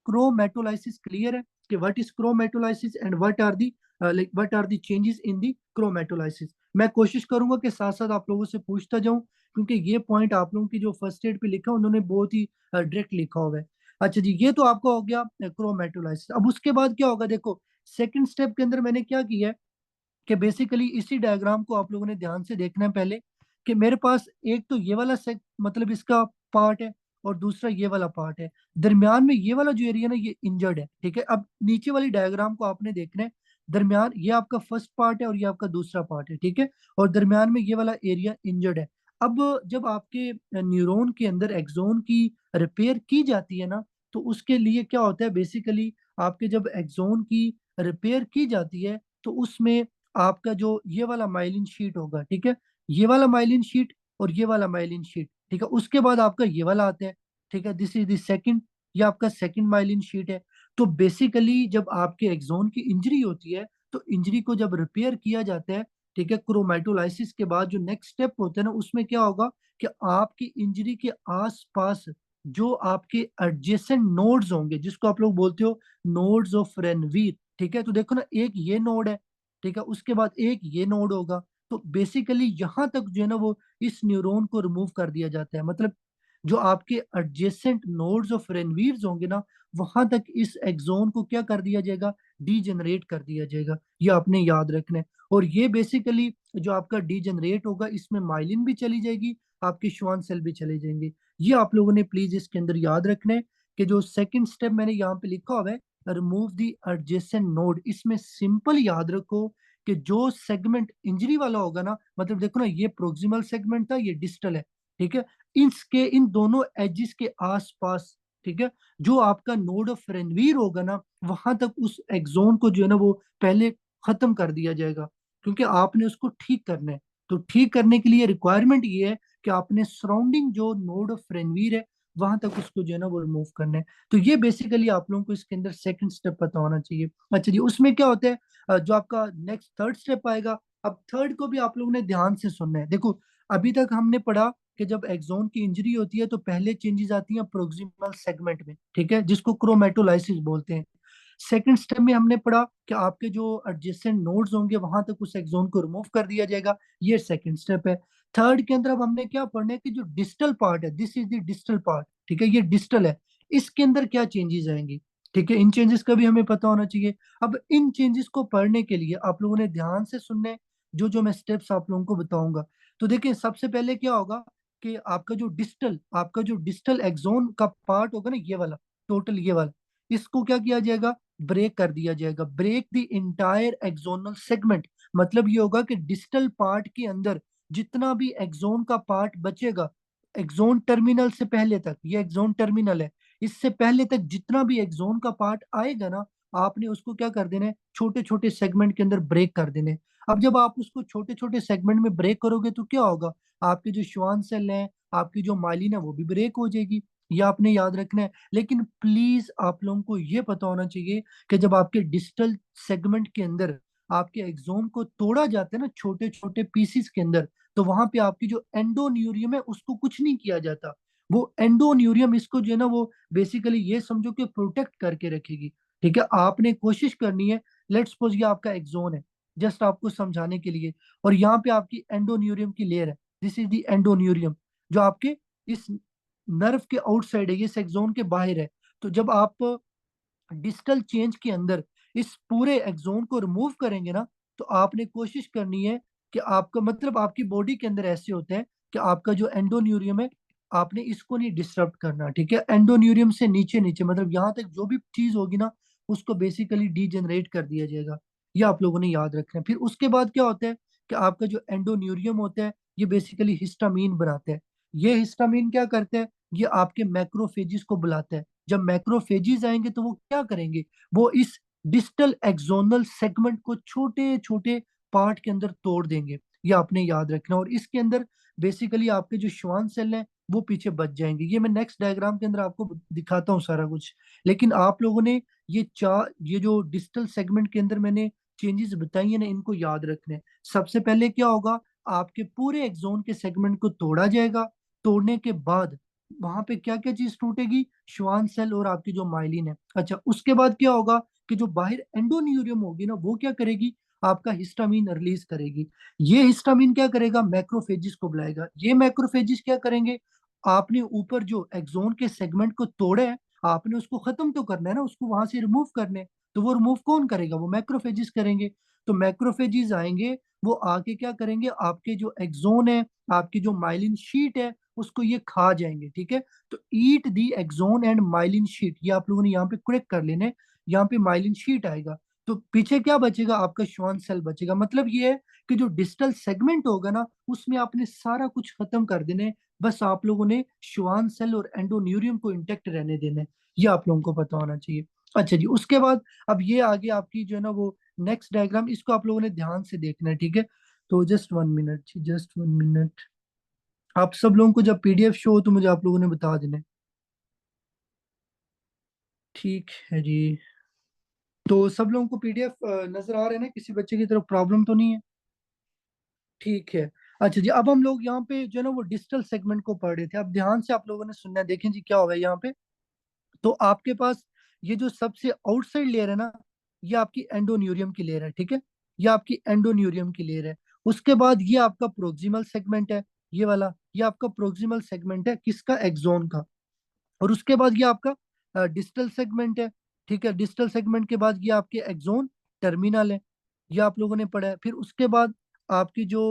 क्रोमेटोलाइसिस क्लियर है कि what is chromatolysis and what are the, like what are the changes in the chromatolysis. मैं कोशिश करूंगा कि साथ साथ आप लोगों से पूछता जाऊं, क्योंकि ये पॉइंट आप लोगों की जो फर्स्ट एड पे लिखा है उन्होंने बहुत ही डायरेक्ट लिखा हुआ है। अच्छा जी, ये तो आपका हो गया क्रोमेटोलाइसिस। अब उसके बाद क्या होगा, देखो सेकंड स्टेप के अंदर मैंने क्या किया है कि बेसिकली इसी डायग्राम को आप लोगों ने ध्यान से देखना है पहले, कि मेरे पास एक तो ये वाला सेक मतलब इसका पार्ट है और दूसरा ये वाला पार्ट है। दरमियान में ये वाला जो एरिया ना ये इंजर्ड है, ठीक है। अब नीचे वाली डायग्राम को आपने देखना है, दरमियान ये आपका फर्स्ट पार्ट है और ये आपका दूसरा पार्ट है, ठीक है। और दरमियान में ये वाला एरिया इंजर्ड है। अब जब आपके न्यूरॉन के अंदर एक्सोन की रिपेयर की जाती है ना, तो उसके लिए क्या होता है, बेसिकली आपके जब एक्सोन की रिपेयर की जाती है तो उसमें आपका जो ये वाला माइलिन शीट होगा, ठीक है। ये वाला माइलिन शीट और ये वाला माइलिन शीट, ठीक है। उसके बाद आपका ये वाला आता है, ठीक है। दिस इज द सेकंड, ये आपका सेकंड माइलिन शीट है। तो बेसिकली जब आपके एक्सोन की इंजरी होती है तो इंजरी को जब रिपेयर किया जाता है, ठीक है, क्रोमेटोलाइसिस के बाद जो नेक्स्ट स्टेप होता है ना उसमें क्या होगा कि आपकी इंजरी के आसपास जो आपके एडजेसेंट नोड्स होंगे, जिसको आप लोग बोलते हो नोड्स ऑफ रेनवीर, ठीक है। तो देखो ना, एक ये नोड है, ठीक है, उसके बाद एक ये नोड होगा। तो बेसिकली यहाँ तक जो है ना वो इस न्यूरॉन को रिमूव कर दिया जाता है। मतलब जो आपके एडजेसेंट नोड्स ऑफ रेनवीर्स होंगे ना, वहां तक इस एक्सोन को क्या कर दिया जाएगा, डीजेनरेट कर दिया जाएगा। ये आपने याद रखना है। और ये बेसिकली जो आपका डीजेनरेट होगा इसमें माइलिन भी चली जाएगी, आपकी श्वान सेल भी चले जाएंगे। ये आप लोगों ने प्लीज इसके अंदर याद रखना है कि जो सेकंड स्टेप मैंने यहाँ पे लिखा हुआ है, रिमूव द एडजेसेंट नोड, इसमें सिंपल याद रखो कि जो सेगमेंट इंजरी वाला होगा ना, मतलब देखो ना ये प्रोक्सिमल सेगमेंट था, ये डिस्टल है, ठीक है। इसके इन दोनों एजिस के आसपास, ठीक है, जो आपका नोड ऑफ रेनवीर होगा ना वहां तक उस एक्सोन को जो है ना वो पहले खत्म कर दिया जाएगा, क्योंकि आपने उसको ठीक करना है। तो ठीक करने के लिए रिक्वायरमेंट ये है कि आपने सराउंडिंग जो नोड ऑफ रेनवीर है वहां तक उसको जो है ना वो रिमूव करना है। तो ये बेसिकली आप लोगों को इसके अंदर सेकंड स्टेप पता होना चाहिए। अच्छा जी, उसमें क्या होता है, जो आपका नेक्स्ट थर्ड स्टेप आएगा। अब थर्ड को भी आप लोगों ने ध्यान से सुनना है। देखो अभी तक हमने पढ़ा कि जब एक्सोन की इंजरी होती है तो पहले चेंजेस आती हैं प्रोक्सिमल सेगमेंट में, ठीक है, जिसको क्रोमेटोलाइसिस बोलते हैं। सेकंड स्टेप में हमने पढ़ा कि आपके जो एडजेसेंट नोड्स होंगे वहां तक उस एक्सोन को रिमूव कर दिया जाएगा। ये सेकंड स्टेप है। थर्ड के अंदर अब हमने क्या पढ़ना है कि जो डिस्टल पार्ट है, this is the distal part, ठीक है, ये डिस्टल है, इसके अंदर क्या चेंजेस आएंगे, ठीक है। इन चेंजेस का भी हमें पता होना चाहिए। अब इन चेंजेस को पढ़ने के लिए आप लोगों ने ध्यान से सुनने हैं, जो जो मैं स्टेप्स आप लोगों को बताऊंगा। तो देखिए सबसे पहले क्या होगा कि आपका जो डिस्टल एक्सोन का पार्ट होगा ना, ये वाला, टोटल ये वाला, इसको क्या किया जाएगा, ब्रेक कर दिया जाएगा। Break the entire axonal segment, मतलब ये होगा कि डिस्टल पार्ट के अंदर जितना भी एक्सोन का पार्ट बचेगा, एक्सोन टर्मिनल से पहले तक, ये एक्सोन टर्मिनल है, इससे पहले तक जितना भी एक्सोन का पार्ट आएगा ना, आपने उसको क्या कर देना है, छोटे छोटे सेगमेंट के अंदर ब्रेक कर देने हैं। अब जब आप उसको छोटे छोटे सेगमेंट में ब्रेक करोगे तो क्या होगा, आपके जो श्वान सेल हैं, आपकी जो माइलिन है वो भी ब्रेक हो जाएगी। ये आपने याद रखना है। लेकिन प्लीज आप लोगों को ये पता होना चाहिए कि जब आपके डिस्टल सेगमेंट के अंदर आपके एक्सोन को तोड़ा जाता है ना छोटे छोटे पीसीस के अंदर, तो वहां पे आपकी जो एंडोन्यूरियम है उसको कुछ नहीं किया जाता। वो एंडोन्यूरियम इसको जो है ना वो बेसिकली ये समझो कि प्रोटेक्ट करके रखेगी। ठीक है, आपने कोशिश करनी है, लेट्स सपोज ये आपका एक्सोन है, जस्ट आपको समझाने के लिए, और यहाँ पे आपकी एंडोन्यूरियम की लेयर है, दिस इज द एंडोन्यूरियम, जो आपके इस नर्व के आउटसाइड है, ये एक्सोन के बाहर है। तो जब आप डिजिटल चेंज के अंदर इस पूरे एक्सोन को रिमूव करेंगे ना, तो आपने कोशिश करनी है कि आपका मतलब आपकी बॉडी के अंदर ऐसे होता है कि आपका जो एंडोन्यूरियम है, आपने इसको नहीं डिस्टर्ब करना। ठीक है, एंडोन्यूरियम से नीचे नीचे मतलब यहाँ तक जो भी चीज होगी ना, उसको बेसिकली डीजेनरेट कर दिया जाएगा। ये आप लोगों ने याद रखना है। फिर उसके बाद क्या होता है कि आपका जो एंडोन्यूरियम होता है, ये बेसिकली हिस्टामीन बनाता है। ये हिस्टामीन क्या करता है, ये आपके मैक्रोफेजिस को बुलाता है। जब मैक्रोफेजिस आएंगे तो वो क्या करेंगे, वो इस डिस्टल एक्सोनल सेगमेंट को छोटे छोटे पार्ट के अंदर तोड़ देंगे। ये आपने याद रखना। और इसके अंदर बेसिकली आपके जो श्वान सेल हैं वो पीछे बच जाएंगे। ये मैं नेक्स्ट डायग्राम के अंदर आपको दिखाता हूँ सारा कुछ। लेकिन आप लोगों ने ये जो डिस्टल सेगमेंट के अंदर मैंने चेंजेस बताई है ना, इनको याद रखने हैं। सबसे पहले क्या होगा, आपके पूरे एक्सोन के सेगमेंट को तोड़ा जाएगा। तोड़ने के बाद वहां पे क्या क्या चीज टूटेगी, श्वान सेल और आपकी जो माइलिन है। अच्छा, उसके बाद क्या होगा कि जो बाहर एंडोन्यूरियम होगी ना, वो क्या करेगी, आपका हिस्टामिन रिलीज करेगी। ये हिस्टामिन क्या करेगा, मैक्रोफेजिस को बुलाएगा। ये मैक्रोफेजिस क्या करेंगे, आपने ऊपर जो एक्सोन के सेगमेंट को तोड़े है, आपने उसको खत्म तो करना है ना, उसको वहां से रिमूव करने। तो वो रिमूव कौन करेगा, वो मैक्रोफेजिस करेंगे। तो मैक्रोफेजिस आएंगे, वो आके क्या करेंगे, आपके जो एक्सोन है, आपकी जो माइलिन शीट है, उसको ये खा जाएंगे। ठीक है, तो ईट दी एक्सोन एंड माइलिन शीट, ये आप लोगों ने यहाँ पे करेक्ट कर लेने। यहाँ पे माइलिन शीट आएगा, तो पीछे क्या बचेगा, आपका श्वान सेल बचेगा। मतलब ये है कि जो डिस्टल सेगमेंट होगा ना, उसमें आपने सारा कुछ खत्म कर देने, बस आप लोगों ने श्वान सेल और एंडोन्यूरियम को इंटेक्ट रहने देने। ये आप लोगों को पता होना चाहिए। अच्छा जी, उसके बाद अब ये आगे आपकी जो है ना वो नेक्स्ट डायग्राम, इसको आप लोगों ने ध्यान से देखना है। ठीक है, तो जस्ट 1 मिनट, जस्ट 1 मिनट। आप सब लोगों को जब पीडीएफ शो हो तो मुझे आप लोगों ने बता देना है। ठीक है जी, तो सब लोगों को पीडीएफ नजर आ रहे हैं ना, किसी बच्चे की तरफ प्रॉब्लम तो नहीं है? ठीक है। अच्छा जी, अब हम लोग यहाँ पे जो है ना वो डिजिटल सेगमेंट को पढ़ रहे थे। अब ध्यान से आप लोगों ने सुनना है, देखें जी क्या होगा यहाँ पे। तो आपके पास ये जो सबसे आउटसाइड लेयर है ना, ये आपकी एंडोन्यूरियम की लेयर है। ठीक है, ये आपकी एंडोन्यूरियम की लेयर है। उसके बाद ये आपका प्रोक्सिमल सेगमेंट है, ये वाला, ये आपका प्रोक्सिमल सेगमेंट है किसका, एक्सोन का। और उसके बाद ये आपका डिस्टल सेगमेंट है। ठीक है, डिस्टल सेगमेंट के बाद ये आपके एक्सोन टर्मिनल है, ये आप लोगों ने पढ़ा है। फिर उसके बाद आपकी जो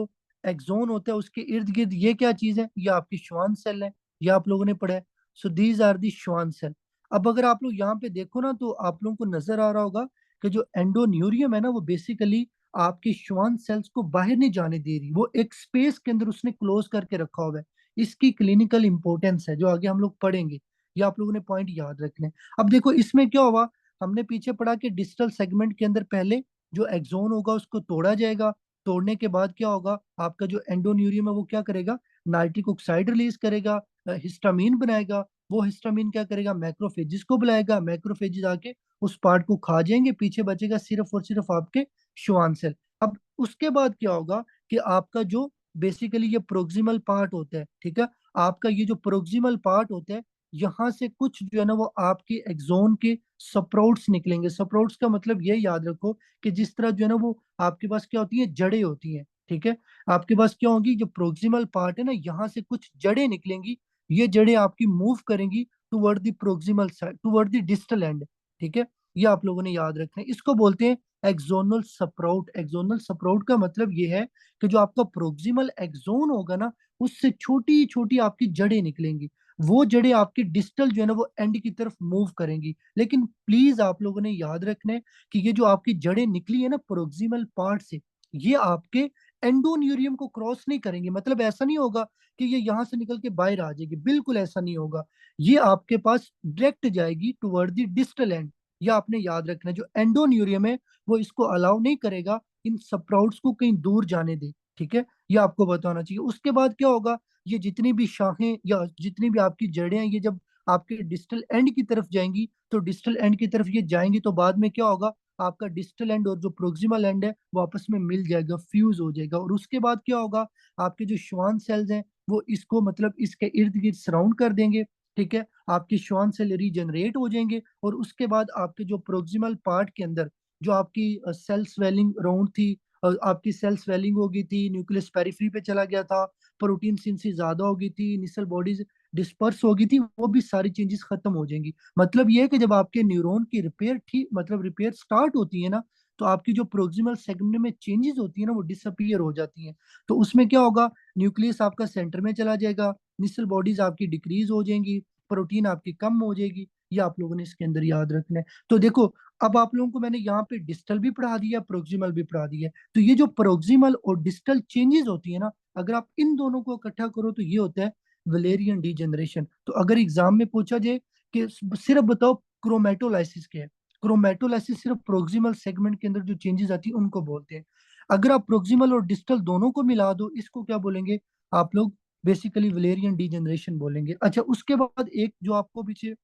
एक्सोन होता है उसके इर्द गिर्द ये क्या चीज है, ये आपकी श्वान सेल है, ये आप लोगों ने पढ़ा है। सो these are the Schwann cell. अब अगर आप लोग यहाँ पे देखो ना, तो आप लोगों को नजर आ रहा होगा कि जो एंडोन्यूरियम है ना, वो बेसिकली आपकी श्वान सेल्स को बाहर नहीं जाने दे रही, वो एक स्पेस के अंदर उसने क्लोज करके रखा हुआ है। इसकी क्लिनिकल इंपॉर्टेंस है जो आगे हम लोग पढ़ेंगे। ये आप लोगों ने पॉइंट याद रखने हैं। अब देखो इसमें क्या हुआ, हमने पीछे पढ़ा कि डिस्टल सेगमेंट के अंदर पहले जो एक्सोन होगा उसको तोड़ा जाएगा। तोड़ने के बाद क्या होगा, आपका जो एंडोन्यूरियम है वो क्या करेगा, नाइट्रिक ऑक्साइड रिलीज करेगा, हिस्टामीन बनाएगा। वो हिस्टामीन क्या करेगा, मैक्रोफेजिस को बुलाएगा, मैक्रोफेजिस आके उस पार्ट को खा जाएंगे, पीछे बचेगा सिर्फ और सिर्फ आपके श्वान सेल। अब उसके बाद क्या होगा कि आपका जो बेसिकली ये प्रोक्सिमल पार्ट होता है, ठीक है, आपका ये जो प्रोक्सिमल पार्ट होता है, यहाँ से कुछ जो है ना वो आपके एक्सोन के सप्रोट्स निकलेंगे। सप्रोट्स का मतलब ये याद रखो कि जिस तरह जो है ना वो आपके पास क्या होती है, जड़ें होती हैं। ठीक है, आपके पास क्या होगी, जो प्रोक्सिमल पार्ट है ना, यहाँ से कुछ जड़ें निकलेंगी। ये जड़ें आपकी मूव करेंगी toward the proximal side, toward the distal end. ठीक है, ये आप लोगों ने याद रखना है। इसको बोलते हैं एक्सोनल सप्रोट। एक्सोनल सप्रोट का मतलब ये है कि जो आपका प्रोक्सिमल एक्सोन होगा ना, उससे छोटी छोटी आपकी जड़ें निकलेंगी। वो जड़ें आपकी डिस्टल जो है ना वो एंड की तरफ मूव करेंगी। लेकिन प्लीज आप लोगों ने याद रखना है कि ये जो आपकी जड़ें निकली है ना प्रोक्सिमल पार्ट से, ये आपके एंडोन्यूरियम को क्रॉस नहीं करेंगे। मतलब ऐसा नहीं होगा कि ये यहाँ से निकल के बाहर आ जाएगी, बिल्कुल ऐसा नहीं होगा। ये आपके पास डायरेक्ट जाएगी टुवर्ड द डिस्टल एंड। ये आपने याद रखना है, जो एंडोन्यूरियम है वो इसको अलाउ नहीं करेगा इन स्प्राउट्स को कहीं दूर जाने दे। ठीक है, ये आपको बताना चाहिए। उसके बाद क्या होगा, ये जितनी भी शाखें या जितनी भी आपकी जड़ें हैं, ये जब आपके डिस्टल एंड की तरफ जाएंगी, तो डिस्टल एंड की तरफ ये जाएंगी, तो बाद में क्या होगा, आपका डिस्टल एंड और जो प्रोक्सिमल एंड है वो आपस में मिल जाएगा, फ्यूज हो जाएगा। और उसके बाद क्या होगा, आपके जो श्वान सेल्स हैं वो इसको मतलब इसके इर्द गिर्द सराउंड कर देंगे। ठीक है, आपकी श्वान सेल रीजनरेट हो जाएंगे, और उसके बाद आपके जो प्रोक्सिमल पार्ट के अंदर जो आपकी सेल स्वेलिंग राउंड थी, आपकी सेल स्वेलिंग हो गई थी, न्यूक्लियस पेरिफेरी पे चला गया था, प्रोटीन सिंथेसिस ज्यादा हो गई थी, इनिशियल बॉडीज डिस्पर्स हो गई थी, वो भी सारी चेंजेस खत्म हो जाएंगी। मतलब ये है कि जब आपके न्यूरॉन की रिपेयर ठीक मतलब रिपेयर स्टार्ट होती है ना, तो आपकी जो प्रोक्सिमल सेगमेंट में चेंजेस होती है ना वो डिसअपियर हो जाती हैं। तो उसमें क्या होगा, न्यूक्लियस आपका सेंटर में चला जाएगा, इनिशियल बॉडीज आपकी डिक्रीज हो जाएंगी, प्रोटीन आपकी कम हो जाएगी। ये आप लोगों ने इसके अंदर याद रखना है। तो देखो, अब आप लोगों को मैंने यहाँ पे डिस्टल भी पढ़ा दिया, प्रोक्सिमल भी पढ़ा दिया। तो ये जो प्रोक्सिमल और डिस्टल चेंजेस होती है ना, अगर आप इन दोनों को इकट्ठा करो तो ये होता है वलेरियन डीजनरेशन। तो अगर एग्जाम में पूछा जाए कि सिर्फ बताओ क्रोमेटोलाइसिस क्या है, क्रोमेटोलाइसिस सिर्फ प्रोक्सिमल सेगमेंट के अंदर जो चेंजेस आती है उनको बोलते हैं। अगर आप प्रोक्सिमल और डिस्टल दोनों को मिला दो, इसको क्या बोलेंगे आप लोग, बेसिकली वलेरियन डीजनरेशन बोलेंगे। अच्छा, उसके बाद एक जो आपको पीछे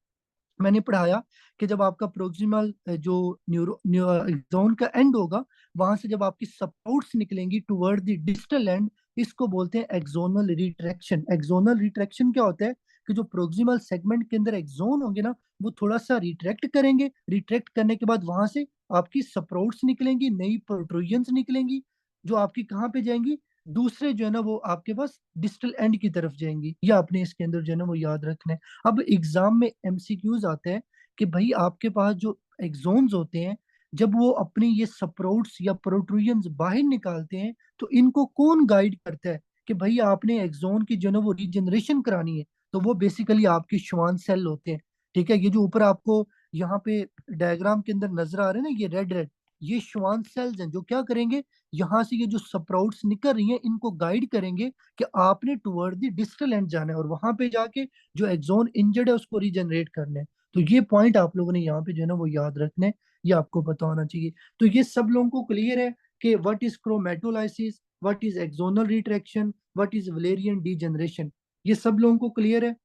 मैंने पढ़ाया कि जब आपका प्रोक्सिमल जो एक्सोन का एंड होगा, वहां से जब आपकी सपोर्ट्स निकलेंगी टुवर्ड द डिस्टल एंड, इसको बोलते हैं एक्सोनल रिट्रैक्शन। एक्सोनल रिट्रैक्शन क्या होता है कि जो प्रोक्सिमल सेगमेंट के अंदर एक्सोन होंगे ना, वो थोड़ा सा रिट्रैक्ट करेंगे, रिट्रैक्ट करने के बाद वहां से आपकी सप्रोट्स निकलेंगी, नई प्रोट्रूजन्स निकलेंगी, जो आपकी कहाँ पे जाएंगी, दूसरे जो है ना वो आपके पास डिस्टल एंड की तरफ जाएंगी। ये आपने इसके अंदर जो है ना वो याद रखना है। अब एग्जाम में एमसीक्यूज आते हैं कि भाई आपके पास जो एक्सोन्स होते हैं, जब वो अपनी ये सप्रोट्स या प्रोट्रूजन्स बाहर निकालते हैं, तो इनको कौन गाइड करता है कि भाई आपने एक्सोन की जो है ना वो रीजनरेशन करानी है। तो वो बेसिकली आपके श्वान सेल होते हैं। ठीक है, ये जो ऊपर आपको यहाँ पे डायग्राम के अंदर नजर आ रहे हैं ना, ये रेड रेड, ये श्वान सेल्स हैं जो क्या करेंगे, यहाँ से ये जो सप्राउट्स निकल रही हैं इनको गाइड करेंगे कि आपने टुवर्ड द डिस्टल एंड जाना है, और वहां पे जाके जो एक्सोन इंजर्ड है उसको रीजनरेट करना है। तो ये पॉइंट आप लोगों ने यहाँ पे जो है ना वो याद रखना है, ये आपको पता होना चाहिए। तो ये सब लोगों को क्लियर है कि what is chromatolysis, what is axonal retraction, what is Wallerian degeneration. ये सब लोगों को क्लियर है?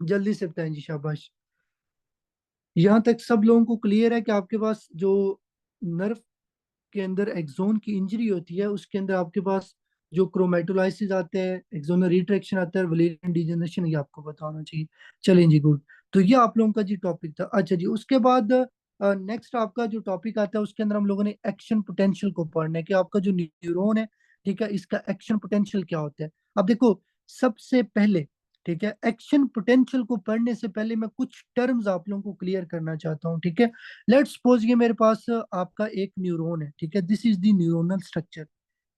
जल्दी से बताएं जी, शाबाश। यहाँ तक सब लोगों को क्लियर है कि आपके पास जो नर्व के अंदर एक्सोन की इंजरी होती है, उसके अंदर आपके पास जो क्रोमेटोलाइसिस आता है, एक्सोनल रिट्रैक्शन आता है, वलेरियन डीजनरेशन, ये आपको पता होना चाहिए। चलें जी, गुड। तो ये आप लोगों का जी टॉपिक था। अच्छा जी, उसके बाद नेक्स्ट आपका जो टॉपिक आता है उसके अंदर हम लोगों ने एक्शन पोटेंशियल को पढ़ना है कि आपका जो न्यूरॉन है, ठीक है, इसका एक्शन पोटेंशियल क्या होता है। अब देखो, सबसे पहले, ठीक है, एक्शन पोटेंशियल को पढ़ने से पहले मैं कुछ टर्म्स आप लोगों को क्लियर करना चाहता हूँ। ठीक है, लेट्स सपोज ये मेरे पास आपका एक न्यूरॉन है। ठीक है, this is the neuronal structure.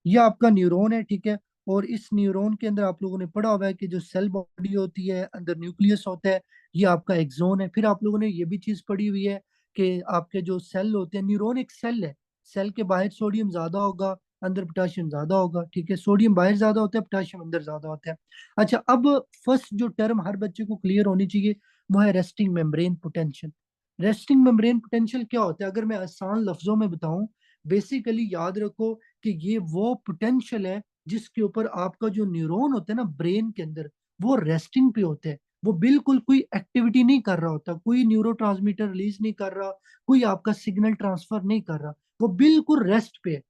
ये आपका न्यूरॉन है। ठीक है, और इस न्यूरॉन के अंदर आप लोगों ने पढ़ा हुआ है कि जो सेल बॉडी होती है, अंदर न्यूक्लियस होता है, ये आपका एक्सोन है। फिर आप लोगों ने ये भी चीज पढ़ी हुई है कि आपके जो सेल होते हैं, न्यूरॉन एक सेल है, सेल के बाहर सोडियम ज्यादा होगा, अंदर पोटाशियम ज्यादा होगा। ठीक है, सोडियम बाहर ज्यादा होता है, पोटाशियम अंदर ज्यादा होता है। अच्छा, अब फर्स्ट जो टर्म हर बच्चे को क्लियर होनी चाहिए वो है resting membrane potential. Resting membrane potential क्या होता है, अगर मैं आसान लफ्जों में बताऊं, बेसिकली याद रखो कि ये वो पोटेंशियल है जिसके ऊपर आपका जो न्यूरॉन होता है ना ब्रेन के अंदर, वो रेस्टिंग पे होता है। वो बिल्कुल कोई एक्टिविटी नहीं कर रहा होता, कोई न्यूरो रिलीज नहीं कर रहा, कोई आपका सिग्नल ट्रांसफर नहीं कर रहा, वो बिल्कुल रेस्ट पे है।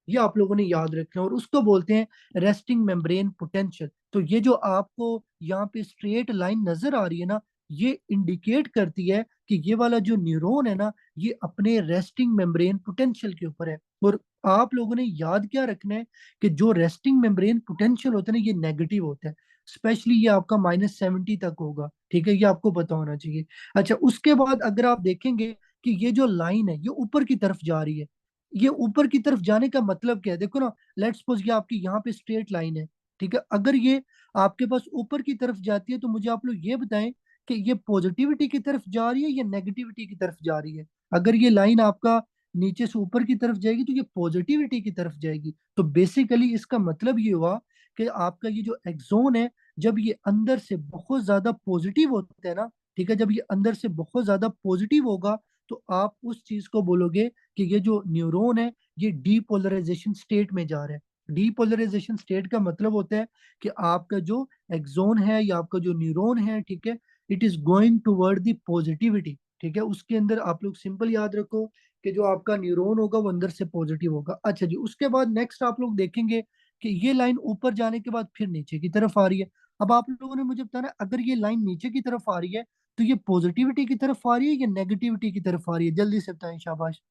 ये आप लोगों ने याद रखना है, और उसको बोलते हैं रेस्टिंग मेम्ब्रेन पोटेंशियल। तो ये जो आपको यहाँ पे स्ट्रेट लाइन नजर आ रही है ना, ये इंडिकेट करती है कि ये वाला जो न्यूरॉन है ना, ये अपने रेस्टिंग मेम्ब्रेन पोटेंशियल के ऊपर है। और आप लोगों ने याद क्या रखना है कि जो रेस्टिंग मेम्ब्रेन पोटेंशियल होता है ना, ये नेगेटिव होता है। स्पेशली ये आपका -70 तक होगा। ठीक है, ये आपको पता होना चाहिए। अच्छा, उसके बाद अगर आप देखेंगे कि ये जो लाइन है ये ऊपर की तरफ जा रही है, ये ऊपर की तरफ जाने का मतलब क्या है, देखो ना, लेट्स सपोज ये आपकी यहाँ पे स्ट्रेट लाइन है, ठीक है, अगर ये आपके पास ऊपर की तरफ जाती है तो मुझे आप लोग ये बताएं कि ये पॉजिटिविटी की तरफ जा रही है या नेगेटिविटी की तरफ जा रही है। अगर ये लाइन आपका नीचे से ऊपर की तरफ जाएगी तो ये पॉजिटिविटी की तरफ जाएगी। तो बेसिकली इसका मतलब ये हुआ कि आपका ये जो एक्सोन है, जब ये अंदर से बहुत ज्यादा पॉजिटिव होता है ना, ठीक है, जब ये अंदर से बहुत ज्यादा पॉजिटिव होगा तो आप उस चीज को बोलोगे कि ये जो न्यूरॉन है ये डीपोलराइजेशन स्टेट में जा रहा है। डीपोलराइजेशन स्टेट का मतलब होता है कि आपका जो एक्सोन है या आपका जो न्यूरॉन है, ठीक है, it is going toward the positivity. ठीक है, उसके अंदर आप लोग सिंपल याद रखो कि जो आपका न्यूरॉन होगा वो अंदर से पॉजिटिव होगा। अच्छा जी, उसके बाद नेक्स्ट आप लोग देखेंगे कि ये लाइन ऊपर जाने के बाद फिर नीचे की तरफ आ रही है। अब आप लोगों ने मुझे बताना, अगर ये लाइन नीचे की तरफ आ रही है तो ये पॉजिटिविटी की तरफ आ रही है या नेगेटिविटी की तरफ आ रही है? जल्दी से बताएं, शाबाश।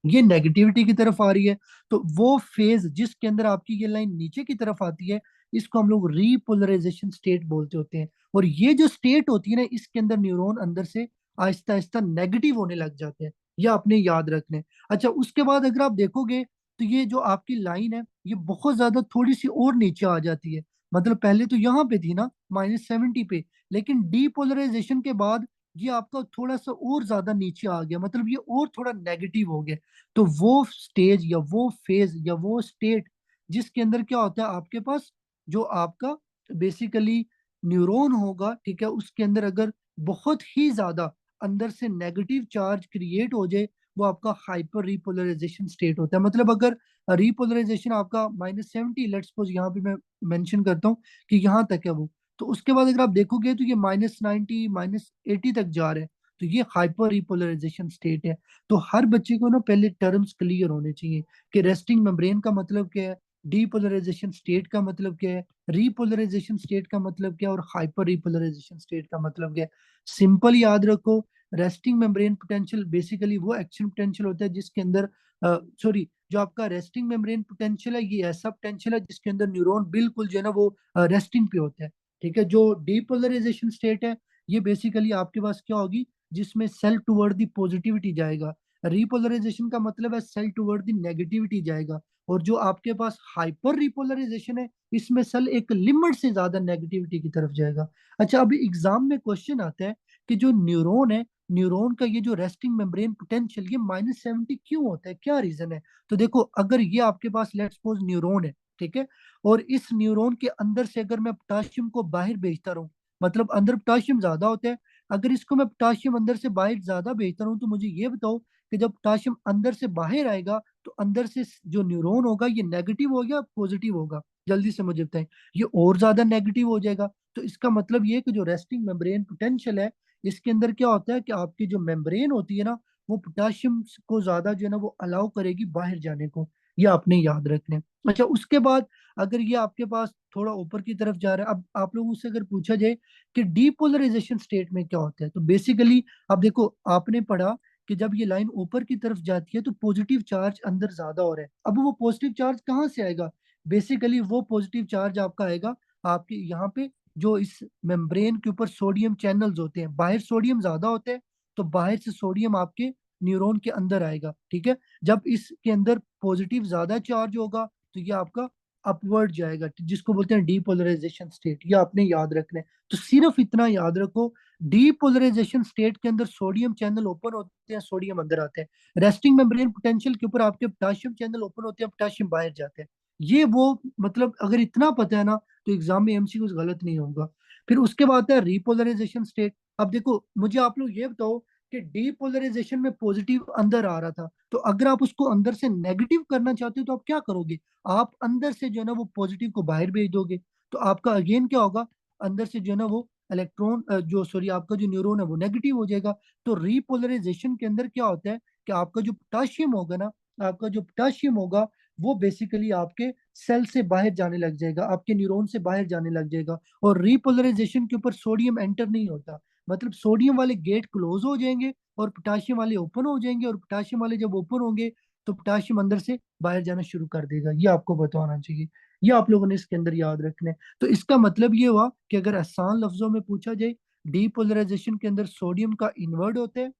ये नेगेटिविटी की तरफ आ रही है। तो वो फेज जिसके अंदर आपकी ये लाइन नीचे की तरफ आती है, इसको हम लोग रीपोलराइजेशन स्टेट बोलते होते हैं। और ये जो स्टेट होती है ना, इसके अंदर न्यूरॉन अंदर से आहिस्ता आहिस्ता नेगेटिव होने लग जाते हैं। ये आपने याद रखना है। अच्छा, उसके बाद अगर आप देखोगे तो ये जो आपकी लाइन है ये बहुत ज्यादा थोड़ी सी और नीचे आ जाती है। मतलब पहले तो यहाँ पे थी ना -70 पे, लेकिन डीपोलराइजेशन के बाद ये आपका थोड़ा सा और ज्यादा नीचे आ गया, मतलब ये और थोड़ा नेगेटिव हो गया। तो वो स्टेज या वो फेज या वो स्टेट जिसके अंदर क्या होता है आपके पास, जो आपका बेसिकली न्यूरॉन होगा, ठीक है, उसके अंदर अगर बहुत ही ज्यादा अंदर से नेगेटिव चार्ज क्रिएट हो जाए, वो आपका हाइपर रिपोलराइजेशन स्टेट होता है। मतलब अगर रिपोलराइजेशन आपका -70, लेट्स सपोज यहाँ पे मैं मेंशन करता हूँ कि यहाँ तक है वो, तो उसके बाद अगर आप देखोगे तो ये -90 -80 तक जा रहे हैं, तो ये हाइपर रिपोलराइजेशन स्टेट है। तो हर बच्चे को ना पहले टर्म्स क्लियर होने चाहिए कि रेस्टिंग मेम्ब्रेन का मतलब क्या है, डीपोलराइजेशन स्टेट का मतलब क्या है, रीपोलराइजेशन स्टेट का मतलब क्या है, और हाइपर रिपोलराइजेशन स्टेट का मतलब क्या है। सिंपल याद रखो, रेस्टिंग मेम्ब्रेन पोटेंशियल बेसिकली वो एक्शन पोटेंशियल होता है जिसके अंदर, सॉरी, जो आपका रेस्टिंग मेम्ब्रेन पोटेंशियल है ये ऐसा पोटेंशियल है जिसके अंदर न्यूरॉन बिल्कुल जो है ना वो रेस्टिंग पे होता है। ठीक है, जो डीपोलराइजेशन स्टेट है ये बेसिकली आपके पास क्या होगी, जिसमें सेल टुवर्ड दी पॉजिटिविटी जाएगा। रिपोलराइजेशन का मतलब है सेल टुवर्ड दी नेगेटिविटी जाएगा। और जो आपके पास हाइपर रिपोलराइजेशन है, इसमें सेल एक लिमिट से ज्यादा नेगेटिविटी की तरफ जाएगा। अच्छा, अभी एग्जाम में क्वेश्चन आता है कि जो न्यूरॉन है, न्यूरॉन का ये जो रेस्टिंग मेम्ब्रेन पोटेंशियल ये -70 क्यों होता है, क्या रीजन है? तो देखो, अगर ये आपके पास लेट्स सपोज न्यूरॉन है, ठीक है, और इस न्यूरॉन के अंदर से अगर मैं पोटाशियम को बाहर भेजता रहूं, मतलब अंदर पोटाशियम ज्यादा होता है, अगर इसको मैं पोटाशियम अंदर से बाहर ज्यादा भेजता हूँ, तो मुझे ये बताओ कि जब पोटाशियम अंदर से बाहर आएगा तो अंदर से जो न्यूरॉन होगा ये नेगेटिव होगा पॉजिटिव होगा? जल्दी से मुझे बताएं। ये और ज्यादा नेगेटिव हो जाएगा। तो इसका मतलब ये है कि जो रेस्टिंग मेम्ब्रेन पोटेंशियल है, इसके अंदर क्या होता है कि आपकी जो मेम्ब्रेन होती है ना, वो पोटाशियम को ज्यादा जो है ना वो अलाउ करेगी बाहर जाने को। ये आपने याद रखना है। अच्छा, उसके बाद अगर ये आपके पास थोड़ा ऊपर की तरफ जा रहा है, अब आप लोगों से अगर पूछा जाए कि डीपोलराइजेशन स्टेट में क्या होता है, तो बेसिकली अब देखो, आपने पढ़ा कि जब ये लाइन ऊपर की तरफ जाती है तो पॉजिटिव चार्ज अंदर ज्यादा हो रहा है। अब वो पॉजिटिव चार्ज कहाँ से आएगा? बेसिकली वो पॉजिटिव चार्ज आपका आएगा आपके यहाँ पे, जो इस मेम्ब्रेन के ऊपर सोडियम चैनल्स होते हैं, बाहर सोडियम ज्यादा होते हैं, तो बाहर से सोडियम आपके न्यूरॉन के अंदर आएगा। ठीक है, जब इसके अंदर पॉजिटिव ज्यादा चार्ज होगा तो ये आपका अपवर्ड जाएगा, जिसको बोलते हैं डीपोलराइजेशन स्टेट। ये आपने याद रखना है। तो सिर्फ इतना याद रखो, डीपोलराइजेशन स्टेट के अंदर सोडियम चैनल ओपन होते हैं, सोडियम अंदर आते हैं। रेस्टिंग मेम्ब्रेन पोटेंशियल के ऊपर आपके पोटाशियम चैनल ओपन होते हैं, पोटाशियम बाहर जाते हैं। ये वो, मतलब अगर इतना पता है ना तो एग्जाम में एमसीक्यू गलत नहीं होगा। फिर उसके बाद है रिपोलराइजेशन स्टेट। अब देखो, मुझे आप लोग ये बताओ कि डीपोलराइजेशन में पॉजिटिव अंदर आ रहा था, तो अगर आप उसको अंदर से नेगेटिव करना चाहते हो तो आप क्या करोगे? आप अंदर से जो है ना वो पॉजिटिव को बाहर भेज दोगे। तो आपका अगेन क्या होगा, अंदर से जो है ना वो इलेक्ट्रॉन, जो सॉरी आपका जो न्यूरॉन है वो नेगेटिव हो जाएगा। तो रिपोलराइजेशन के अंदर क्या होता है कि आपका जो पोटाशियम होगा ना, आपका जो पोटाशियम होगा वो बेसिकली आपके सेल से बाहर जाने लग जाएगा, आपके न्यूरॉन से बाहर जाने लग जाएगा। और रिपोलराइजेशन के ऊपर सोडियम एंटर नहीं होता, मतलब सोडियम वाले गेट क्लोज हो जाएंगे और पोटाशियम वाले ओपन हो जाएंगे। और पोटाशियम वाले जब ओपन होंगे तो पोटाशियम अंदर से बाहर जाना शुरू कर देगा। ये आपको बताना चाहिए। ये आप लोगों ने इसके अंदर याद रखना है। तो इसका मतलब ये हुआ कि अगर आसान लफ्जों में पूछा जाए, डीपोलराइजेशन के अंदर सोडियम का इनवर्ड होता है,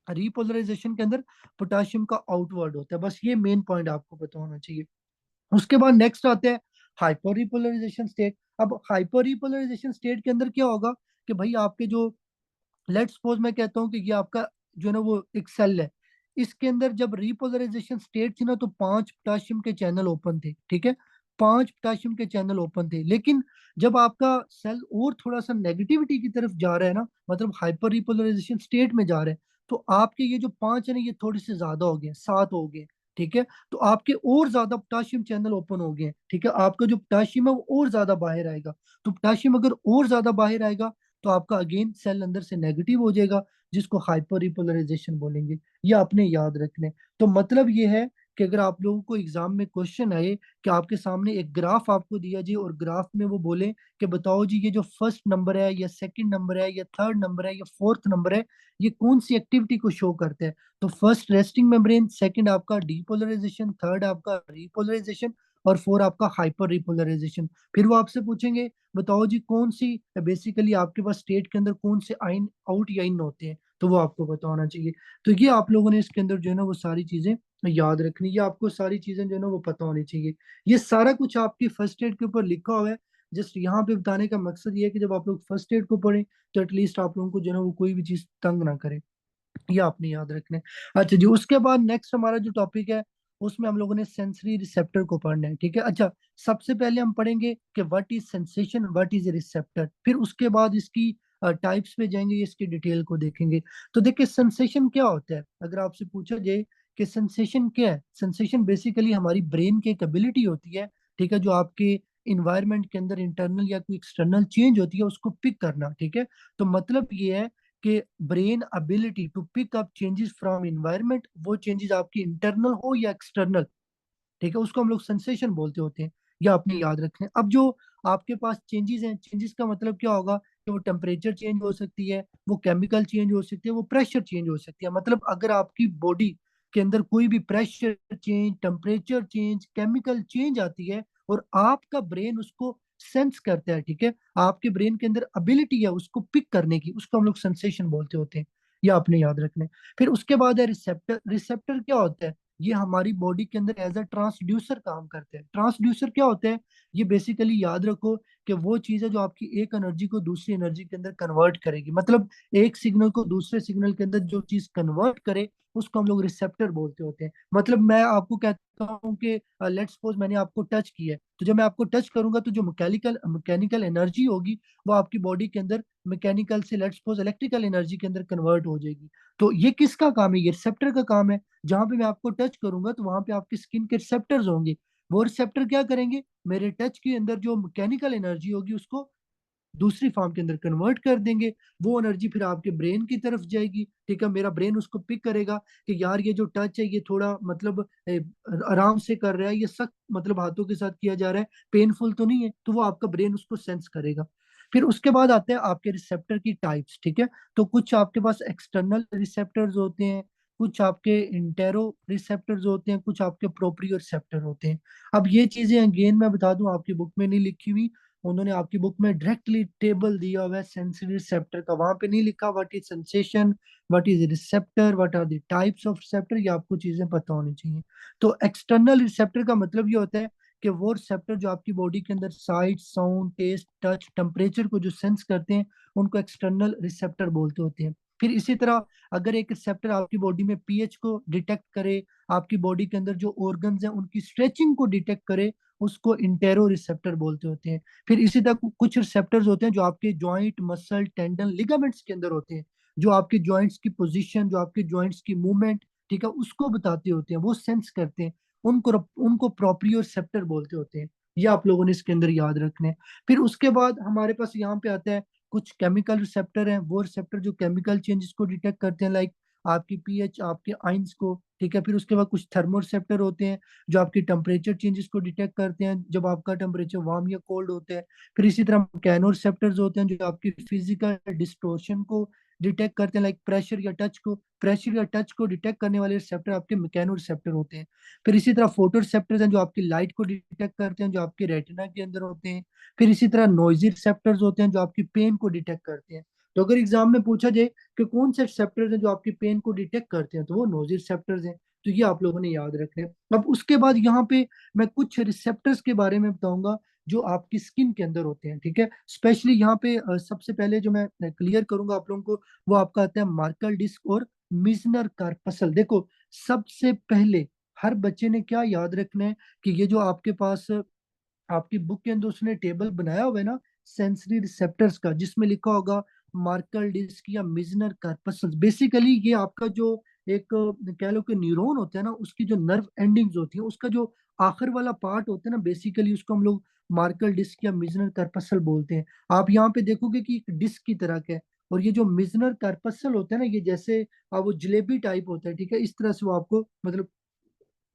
रिपोलराइजेशन के अंदर पोटाशियम का आउटवर्ड होता है। बस ये मेन पॉइंट आपको पता होना चाहिए। उसके बाद नेक्स्ट आते हैं हाइपर रिपोलराइजेशन स्टेट। अब हाइपर रिपोलराइजेशन स्टेट के अंदर क्या होगा कि भाई आपके जो, लेट्स सपोज मैं कहता हूँ कि ये आपका जो है ना वो एक सेल है, इसके अंदर जब रिपोलराइजेशन स्टेट थी ना तो 5 पोटाशियम के चैनल ओपन थे, ठीक है, 5 पोटाशियम के चैनल ओपन थे। लेकिन जब आपका सेल और थोड़ा सा नेगेटिविटी की तरफ जा रहा है ना, मतलब हाइपर रिपोलराइजेशन स्टेट में जा रहा है, तो आपके ये जो 5 है ना ये थोड़े से ज्यादा हो गए, 7 हो गए, ठीक है। तो आपके और ज्यादा पोटाशियम चैनल ओपन हो गए, ठीक है, आपका जो पोटाशियम है वो और ज्यादा बाहर आएगा। तो पोटाशियम अगर और ज्यादा बाहर आएगा तो आपका अगेन सेल अंदर से नेगेटिव हो जाएगा, जिसको हाइपर रिपोलराइजेशन बोलेंगे। ये आपने याद रखने। तो मतलब ये है कि अगर आप लोगों को एग्जाम में क्वेश्चन आए कि आपके सामने एक ग्राफ आपको दिया जाए और ग्राफ में वो बोले कि बताओ जी ये जो फर्स्ट नंबर है या सेकंड नंबर है या थर्ड नंबर है या फोर्थ नंबर है, ये कौन सी एक्टिविटी को शो करते हैं, तो फर्स्ट रेस्टिंग मेम्ब्रेन, सेकंड आपका डीपोलराइजेशन, थर्ड आपका रिपोलराइजेशन, और फोर आपका हाइपर रिपोलराइजेशन। फिर वो आपसे पूछेंगे बताओ जी कौन सी, बेसिकली आपके पास स्टेट के अंदर कौन से आइन आउट या इन होते हैं, तो वो आपको पता होना चाहिए। तो ये आप लोगों ने इसके अंदर जो है ना वो सारी चीजें याद रखनी, ये आपको सारी चीजें जो है ना वो पता होनी चाहिए। ये सारा कुछ आपकी फर्स्ट एड के ऊपर लिखा हुआ है। जस्ट यहाँ पे बताने का मकसद ये है कि जब आप लोग फर्स्ट एड को पढ़ें तो एटलीस्ट आप लोगों को जो है ना वो कोई भी चीज तंग ना करे, ये आपने याद रखना है। अच्छा जी, उसके बाद नेक्स्ट हमारा जो टॉपिक है उसमें हम लोगों ने सेंसरी रिसेप्टर को पढ़ना है, ठीक है। अच्छा, सबसे पहले हम पढ़ेंगे कि what is sensation, what is receptor, फिर उसके बाद इसकी टाइप्स पे जाएंगे, इसकी डिटेल को देखेंगे। तो देखिए सेंसेशन क्या होता है, अगर आपसे पूछा जाए कि सेंसेशन क्या है, सेंसेशन बेसिकली हमारी ब्रेन की एक एबिलिटी होती है, ठीक है, जो आपके इन्वायरमेंट के अंदर इंटरनल या कोई एक्सटर्नल चेंज होती है उसको पिक करना, ठीक है। तो मतलब ये है कि brain ability to pick up changes from environment, वो चेंजेस आपकी इंटरनल हो या एक्सटर्नल, ठीक है, उसको हम लोग सेंसेशन बोलते होते हैं। ये आपने याद रखना है। अब जो आपके पास चेंजेस हैं, चेंजेस का मतलब क्या होगा कि वो टेम्परेचर चेंज हो सकती है, वो केमिकल चेंज हो सकती है, वो प्रेशर चेंज हो सकती है। मतलब अगर आपकी बॉडी के अंदर कोई भी pressure change, temperature change, chemical change आती है और आपका ब्रेन उसको सेंस करता है, ठीक है, आपके ब्रेन के अंदर एबिलिटी है उसको पिक करने की, उसको हम लोग सेंसेशन बोलते होते हैं। ये आपने याद रखना है। फिर उसके बाद है रिसेप्टर। रिसेप्टर क्या होता है, ये हमारी बॉडी के अंदर एज अ ट्रांसड्यूसर काम करते हैं। ट्रांसड्यूसर क्या होते हैं, ये बेसिकली याद रखो कि वो चीज है जो आपकी एक एनर्जी को दूसरी एनर्जी के अंदर कन्वर्ट करेगी। मतलब एक सिग्नल को दूसरे सिग्नल के अंदर जो चीज कन्वर्ट करे उसको हम लोग रिसेप्टर बोलते होते हैं। मतलब मैं आपको कहता हूँ कि लेट्स सपोज मैंने आपको टच किया है, तो जब मैं आपको टच करूंगा तो जो मैकेनिकल मैकेनिकल एनर्जी होगी वो आपकी बॉडी के अंदर मैकेनिकल से लेट्स सपोज इलेक्ट्रिकल एनर्जी के अंदर कन्वर्ट हो जाएगी। तो ये किसका काम है, ये रिसेप्टर का काम है। जहां पे मैं आपको टच करूंगा तो वहां पे आपके स्किन के रिसेप्टर्स होंगे, वो रिसेप्टर क्या करेंगे, मेरे टच के अंदर जो मैकेनिकल एनर्जी होगी उसको दूसरी फॉर्म के अंदर कन्वर्ट कर देंगे। वो एनर्जी फिर आपके ब्रेन की तरफ जाएगी, ठीक है, मेरा ब्रेन उसको पिक करेगा कि यार ये जो टच है ये थोड़ा मतलब आराम से कर रहा है, ये सख्त मतलब हाथों के साथ किया जा रहा है, पेनफुल तो नहीं है, तो वो आपका ब्रेन उसको सेंस करेगा। फिर उसके बाद आते हैं आपके रिसेप्टर की टाइप्स, ठीक है। तो कुछ आपके पास एक्सटर्नल रिसेप्टर्स होते हैं, कुछ आपके इंटेरो रिसेप्टर्स होते हैं, कुछ आपके प्रोप्रियो रिसेप्टर होते हैं। अब ये चीजें अगेन मैं बता दूं आपकी बुक में नहीं लिखी हुई, उन्होंने आपकी बुक में डायरेक्टली टेबल दिया हुआ है सेंसरी रिसेप्टर का, वहां पे नहीं लिखा what is sensation, what is receptor, what are the types of receptor, ये आपको चीजें पता होनी चाहिए। तो एक्सटर्नल रिसेप्टर का मतलब ये होता है कि वो रिसेप्टर जो आपकी बॉडी के अंदर sight, sound, taste, touch, temperature को जो सेंस करते हैं उनको एक्सटर्नल रिसेप्टर बोलते होते हैं। फिर इसी तरह अगर एक रिसेप्टर आपकी बॉडी में पीएच को डिटेक्ट करे, आपकी बॉडी के अंदर जो ऑर्गन्स हैं उनकी स्ट्रेचिंग को डिटेक्ट करे, उसको इंटेरो रिसेप्टर बोलते होते हैं। फिर इसी तरह कुछ रिसेप्टर्स होते हैं जो आपके जॉइंट, मसल, टेंडन, लिगामेंट्स के अंदर होते हैं, जो आपके जॉइंट्स की पोजीशन, जो आपके जॉइंट्स की मूवमेंट, ठीक है, उसको बताते होते हैं, वो सेंस करते हैं, उनको उनको प्रोप्रियो रिसेप्टर बोलते होते हैं। ये आप लोगों ने इसके अंदर याद रखने हैं। फिर उसके बाद हमारे पास यहाँ पे आता है कुछ केमिकल रिसेप्टर हैं, वो रिसेप्टर जो केमिकल चेंजेस को डिटेक्ट करते हैं, लाइक आपकी पीएच, आपके आइंस को, ठीक है। फिर उसके बाद कुछ थर्मो रिसेप्टर होते हैं जो आपकी टेम्परेचर चेंजेस को डिटेक्ट करते हैं, जब आपका टेम्परेचर वार्म या कोल्ड होता है। फिर इसी तरह मैकेनो रिसेप्टर्स होते हैं जो आपकी फिजिकल डिस्टोर्शन को डिटेक्ट करते हैं, लाइक प्रेशर या टच को डिटेक्ट करने वाले रिसेप्टर आपके मैकेनो रिसेप्टर होते हैं। फिर इसी तरह फोटो रिसेप्टर्स हैं जो आपकी लाइट को डिटेक्ट करते हैं, जो आपके रेटिना के अंदर होते हैं। फिर इसी तरह नोइजी रिसेप्टर्स होते हैं जो आपकी पेन को डिटेक्ट करते हैं। तो अगर एग्जाम में पूछा जाए कि कौन से रिसेप्टर्स हैं जो आपकी पेन को डिटेक्ट करते हैं, तो वो नोइजी रिसेप्टर्स हैं। तो ये आप लोगों ने याद रखना है। अब उसके बाद यहाँ पे मैं कुछ रिसेप्टर्स के बारे में बताऊंगा जो आपकी स्किन के अंदर होते हैं, ठीक है। स्पेशली यहाँ पे सबसे पहले जो मैं क्लियर करूंगा आप लोगों को, वो आपका आता है मार्कल डिस्क और मिजनर कार्पसल। देखो, सबसे पहले हर बच्चे ने क्या याद रखना है कि ये जो आपके पास आपकी बुक के अंदर उसने टेबल बनाया हुआ है ना सेंसरी रिसेप्टर्स का, जिसमें लिखा होगा मार्कल डिस्क या मिजनर कार्पसल। बेसिकली ये आपका जो एक कह लो कि न्यूरॉन होता है ना, उसकी जो नर्व एंडिंग्स होती है, उसका जो आखिर वाला पार्ट होता है ना, बेसिकली उसको हम लोग मार्कल डिस्क या मिजनर कार्पसल बोलते हैं। आप यहाँ पे देखोगे कि एक डिस्क की तरह का है, और ये जो मिजनर कार्पसल होता है ना, ये जैसे वो जलेबी टाइप होता है, ठीक है। इस तरह से वो आपको मतलब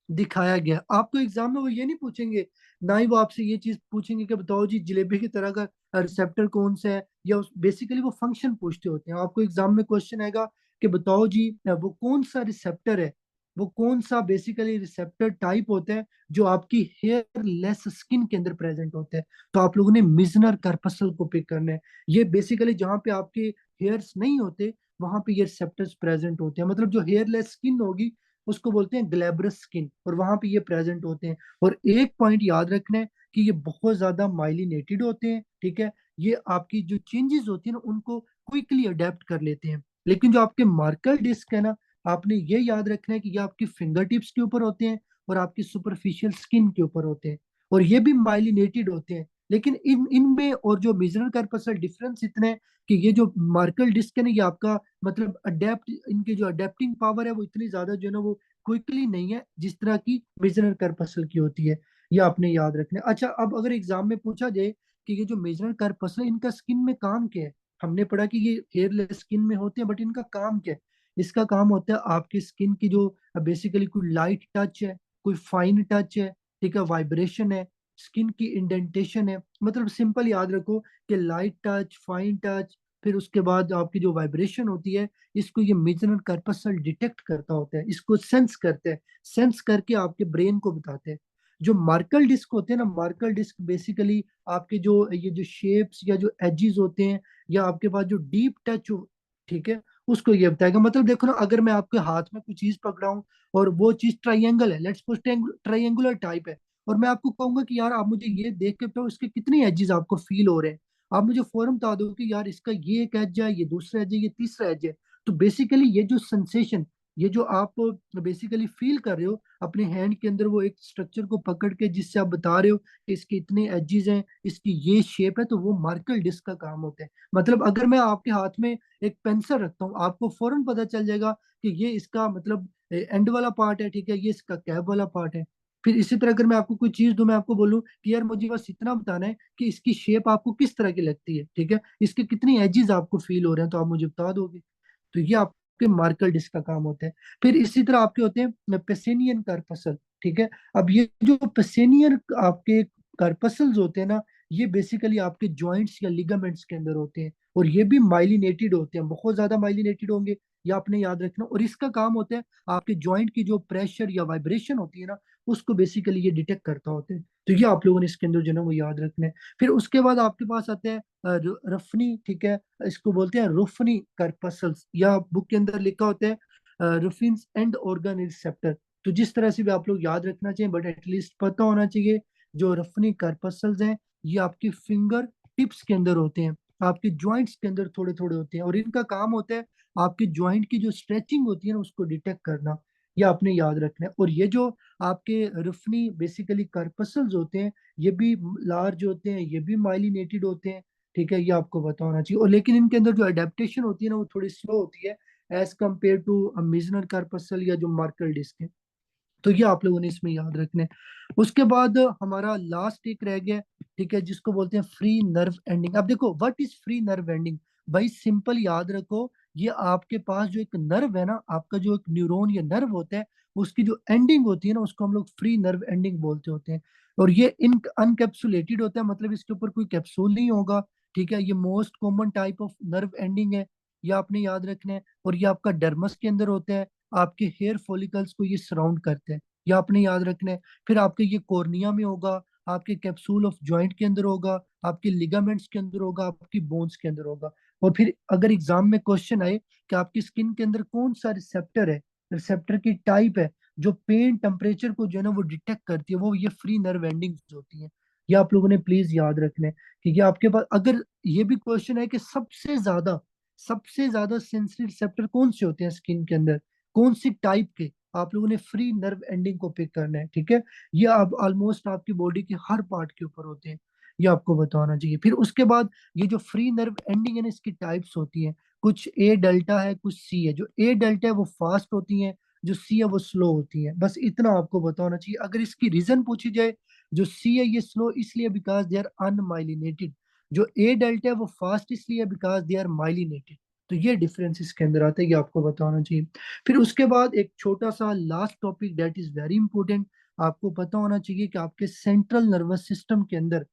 दिखाया गया। आपको एग्जाम में वो ये नहीं पूछेंगे, ना ही वो आपसे ये चीज पूछेंगे कि बताओ जी जलेबी की तरह का रिसेप्टर कौन सा है, या बेसिकली वो फंक्शन पूछते होते हैं। आपको एग्जाम में क्वेश्चन आएगा कि बताओ जी वो कौन सा रिसेप्टर है, वो कौन सा बेसिकली रिसेप्टर टाइप होता है जो आपकी हेयर लेस स्किन के अंदर प्रेजेंट होता है। तो आप लोगों ने मिजनर कार्पसल को पिक करना है। ये बेसिकली जहाँ पे आपके हेयर्स नहीं होते, वहां पे ये रिसेप्टर्स प्रेजेंट होते हैं। मतलब जो हेयरलेस स्किन होगी उसको बोलते हैं ग्लैब्रस स्किन, और वहां पे ये प्रेजेंट होते हैं। और एक पॉइंट याद रखना है कि ये बहुत ज्यादा माइलिनेटेड होते हैं, ठीक है। ये आपकी जो चेंजेस होती है ना, उनको क्विकली अडेप्ट कर लेते हैं। लेकिन जो आपके मार्कर डिस्क है ना, आपने ये याद रखना है कि ये आपकी फिंगर टिप्स के ऊपर होते हैं और आपकी सुपरफिशियल स्किन के ऊपर होते हैं, और ये भी माइलिनेटेड होते हैं। लेकिन इन इनमें और जो मिजनर कार्पसल डिफरेंस इतने हैं कि ये जो मार्कल डिस्क है ना, ये आपका मतलब अडेप्ट, इनकी जो अडेप्टिंग पावर है वो इतनी ज्यादा जो है ना वो क्विकली नहीं है जिस तरह की मेजनर कार्पसल की होती है। ये आपने याद रखना है। अच्छा, अब अगर एग्जाम में पूछा जाए कि ये जो मेजनर कार्पसल है, इनका स्किन में काम क्या है। हमने पढ़ा कि ये हेयरलेस स्किन में होते हैं, बट इनका काम क्या है। इसका काम होता है आपकी स्किन की जो बेसिकली कोई लाइट टच है, कोई फाइन टच है, ठीक है, वाइब्रेशन है, स्किन की इंडेंटेशन है। मतलब सिंपल याद रखो कि लाइट टच, फाइन टच, फिर उसके बाद आपकी जो वाइब्रेशन होती है, इसको ये मिजनर कार्पसल डिटेक्ट करता होता है, इसको सेंस करते हैं। सेंस करके आपके ब्रेन को बताते हैं। जो मार्कल डिस्क होते हैं ना, मार्कल डिस्क बेसिकली आपके जो ये जो शेप्स या जो एजेस होते हैं, या आपके पास जो डीप टच हो, ठीक है, उसको ये बताएगा। मतलब देखो ना, अगर मैं आपके हाथ में कोई चीज पकड़ाऊं और वो चीज ट्राइंगल है, लेट्स सपोज ट्राइंगुलर टाइप है, और मैं आपको कहूंगा कि यार आप मुझे ये देख के बताओ इसके कितनी एजेस आपको फील हो रहे हैं, आप मुझे फौरन बता दो कि यार इसका ये एक एज है, ये दूसरा एज है, ये तीसरा एज है। तो बेसिकली ये जो सेंसेशन, ये जो आप बेसिकली फील कर रहे हो अपने हैंड के अंदर, वो एक स्ट्रक्चर को पकड़ के जिससे आप बता रहे हो कि इसके इतने एजेस हैं, इसकी ये शेप है, तो वो मार्कल डिस्क का काम होता है। मतलब अगर मैं आपके हाथ में एक पेंसिल रखता हूँ, आपको फौरन पता चल जाएगा कि ये इसका मतलब एंड वाला पार्ट है, ठीक है, ये इसका कैप वाला पार्ट है। फिर इसी तरह अगर मैं आपको कोई चीज दूं, मैं आपको बोलूं कि यार मुझे बस इतना बताना है कि इसकी शेप आपको किस तरह की लगती है, ठीक है, इसके कितनी एजेस आपको फील हो रहे हैं, तो आप मुझे बता दोगे। तो ये आपके मार्कल डिस्क का काम होता है। फिर इसी तरह आपके होते हैं पेसेनियन कार्पसल, ठीक है। अब ये जो पेसेनियन आपके कार्पसल्स होते हैं ना, ये बेसिकली आपके जॉइंट्स या लिगामेंट्स के अंदर होते हैं, और ये भी माइलिनेटेड होते हैं, बहुत ज्यादा माइलिनेटेड होंगे, ये आपने याद रखना। और इसका काम होता है आपके जॉइंट की जो प्रेशर या वाइब्रेशन होती है ना, उसको बेसिकली ये डिटेक्ट करता होता है। तो ये आप लोगों ने इसके अंदर जो है ना वो याद रखना है। फिर उसके बाद आपके पास आते हैं रफनी, ठीक है, इसको बोलते हैं रुफनी कार्पसल्स, या बुक के अंदर लिखा होता है रुफिन्स एंड ऑर्गन रिसेप्टर। तो जिस तरह से भी आप लोग याद रखना चाहिए, बट एटलीस्ट पता होना चाहिए, जो रफनी कार्पसल्स हैं ये आपकी फिंगर टिप्स के अंदर होते हैं, आपके जॉइंट्स के अंदर थोड़े थोड़े होते हैं, और इनका काम होता है आपके जॉइंट की जो स्ट्रेचिंग होती है ना उसको डिटेक्ट करना। ये आपने याद रखना है। और ये जो आपके रफनी बेसिकली कार्पसल्स होते हैं, ये भी लार्ज होते हैं, ये भी माइलिनेटेड होते हैं, ठीक है, ये आपको पता होना चाहिए। और लेकिन इनके अंदर जो अडेप्टेशन होती है ना वो थोड़ी स्लो होती है as compare to Mizner corpuscle या जो मार्कल डिस्क है। तो ये आप लोगों ने इसमें याद रखने हैं। उसके बाद हमारा लास्ट एक रह गया, ठीक है, जिसको बोलते हैं फ्री नर्व एंडिंग। अब देखो what is free nerve ending. भाई सिंपल याद रखो, ये आपके पास जो एक नर्व है ना, आपका जो एक न्यूरॉन या नर्व होता है, उसकी जो एंडिंग होती है ना, उसको हम लोग फ्री नर्व एंडिंग बोलते होते हैं। और ये इन अनकैप्सुलेटेड होता है, मतलब इसके ऊपर कोई कैप्सूल नहीं होगा, ठीक है। ये most common type of nerve ending है, ये आपने याद रखना है। और ये आपका डर्मस के अंदर होता है, आपके हेयर फॉलिकल्स को ये सराउंड करते हैं, ये आपने याद रखना है। फिर आपके ये कॉर्निया में होगा, आपके कैप्सूल ऑफ जॉइंट के अंदर होगा, आपके लिगामेंट्स के अंदर होगा, आपकी बोन्स के अंदर होगा। और फिर अगर एग्जाम में क्वेश्चन आए कि आपकी स्किन के अंदर कौन सा रिसेप्टर है, रिसेप्टर की टाइप है, जो पेन टेम्परेचर को जो है ना वो डिटेक्ट करती है, वो ये फ्री नर्व एंडिंग्स होती हैं। ये आप लोगों ने प्लीज याद रखना है कि ये आपके पास अगर ये भी क्वेश्चन है कि सबसे ज्यादा सेंसिटिव रिसेप्टर कौन से होते हैं स्किन के अंदर, कौन सी टाइप के, आप लोगों ने फ्री नर्व एंडिंग को पिक करना है, ठीक है। ये आप ऑलमोस्ट आपकी बॉडी के हर पार्ट के ऊपर होते हैं, ये आपको बताना चाहिए। फिर उसके बाद ये जो फ्री नर्व एंडिंग है ना, इसकी टाइप्स होती हैं। कुछ ए डेल्टा है, कुछ सी है। जो ए डेल्टा है वो फास्ट होती हैं, जो सी है वो स्लो होती है। बस इतना आपको बताना चाहिए। अगर इसकी रीजन पूछी जाए, जो सी है ये स्लो इसलिए बिकॉज दे आर अनमाइलिनेटेड, जो ए डेल्टा है वो फास्ट इसलिए बिकॉज दे आर माइलिनेटेड। तो ये डिफरेंस इसके अंदर आता है, ये आपको बताना चाहिए। फिर उसके बाद एक छोटा सा last topic that is very important, आपको पता होना चाहिए कि आपके सेंट्रल नर्वस सिस्टम के अंदर,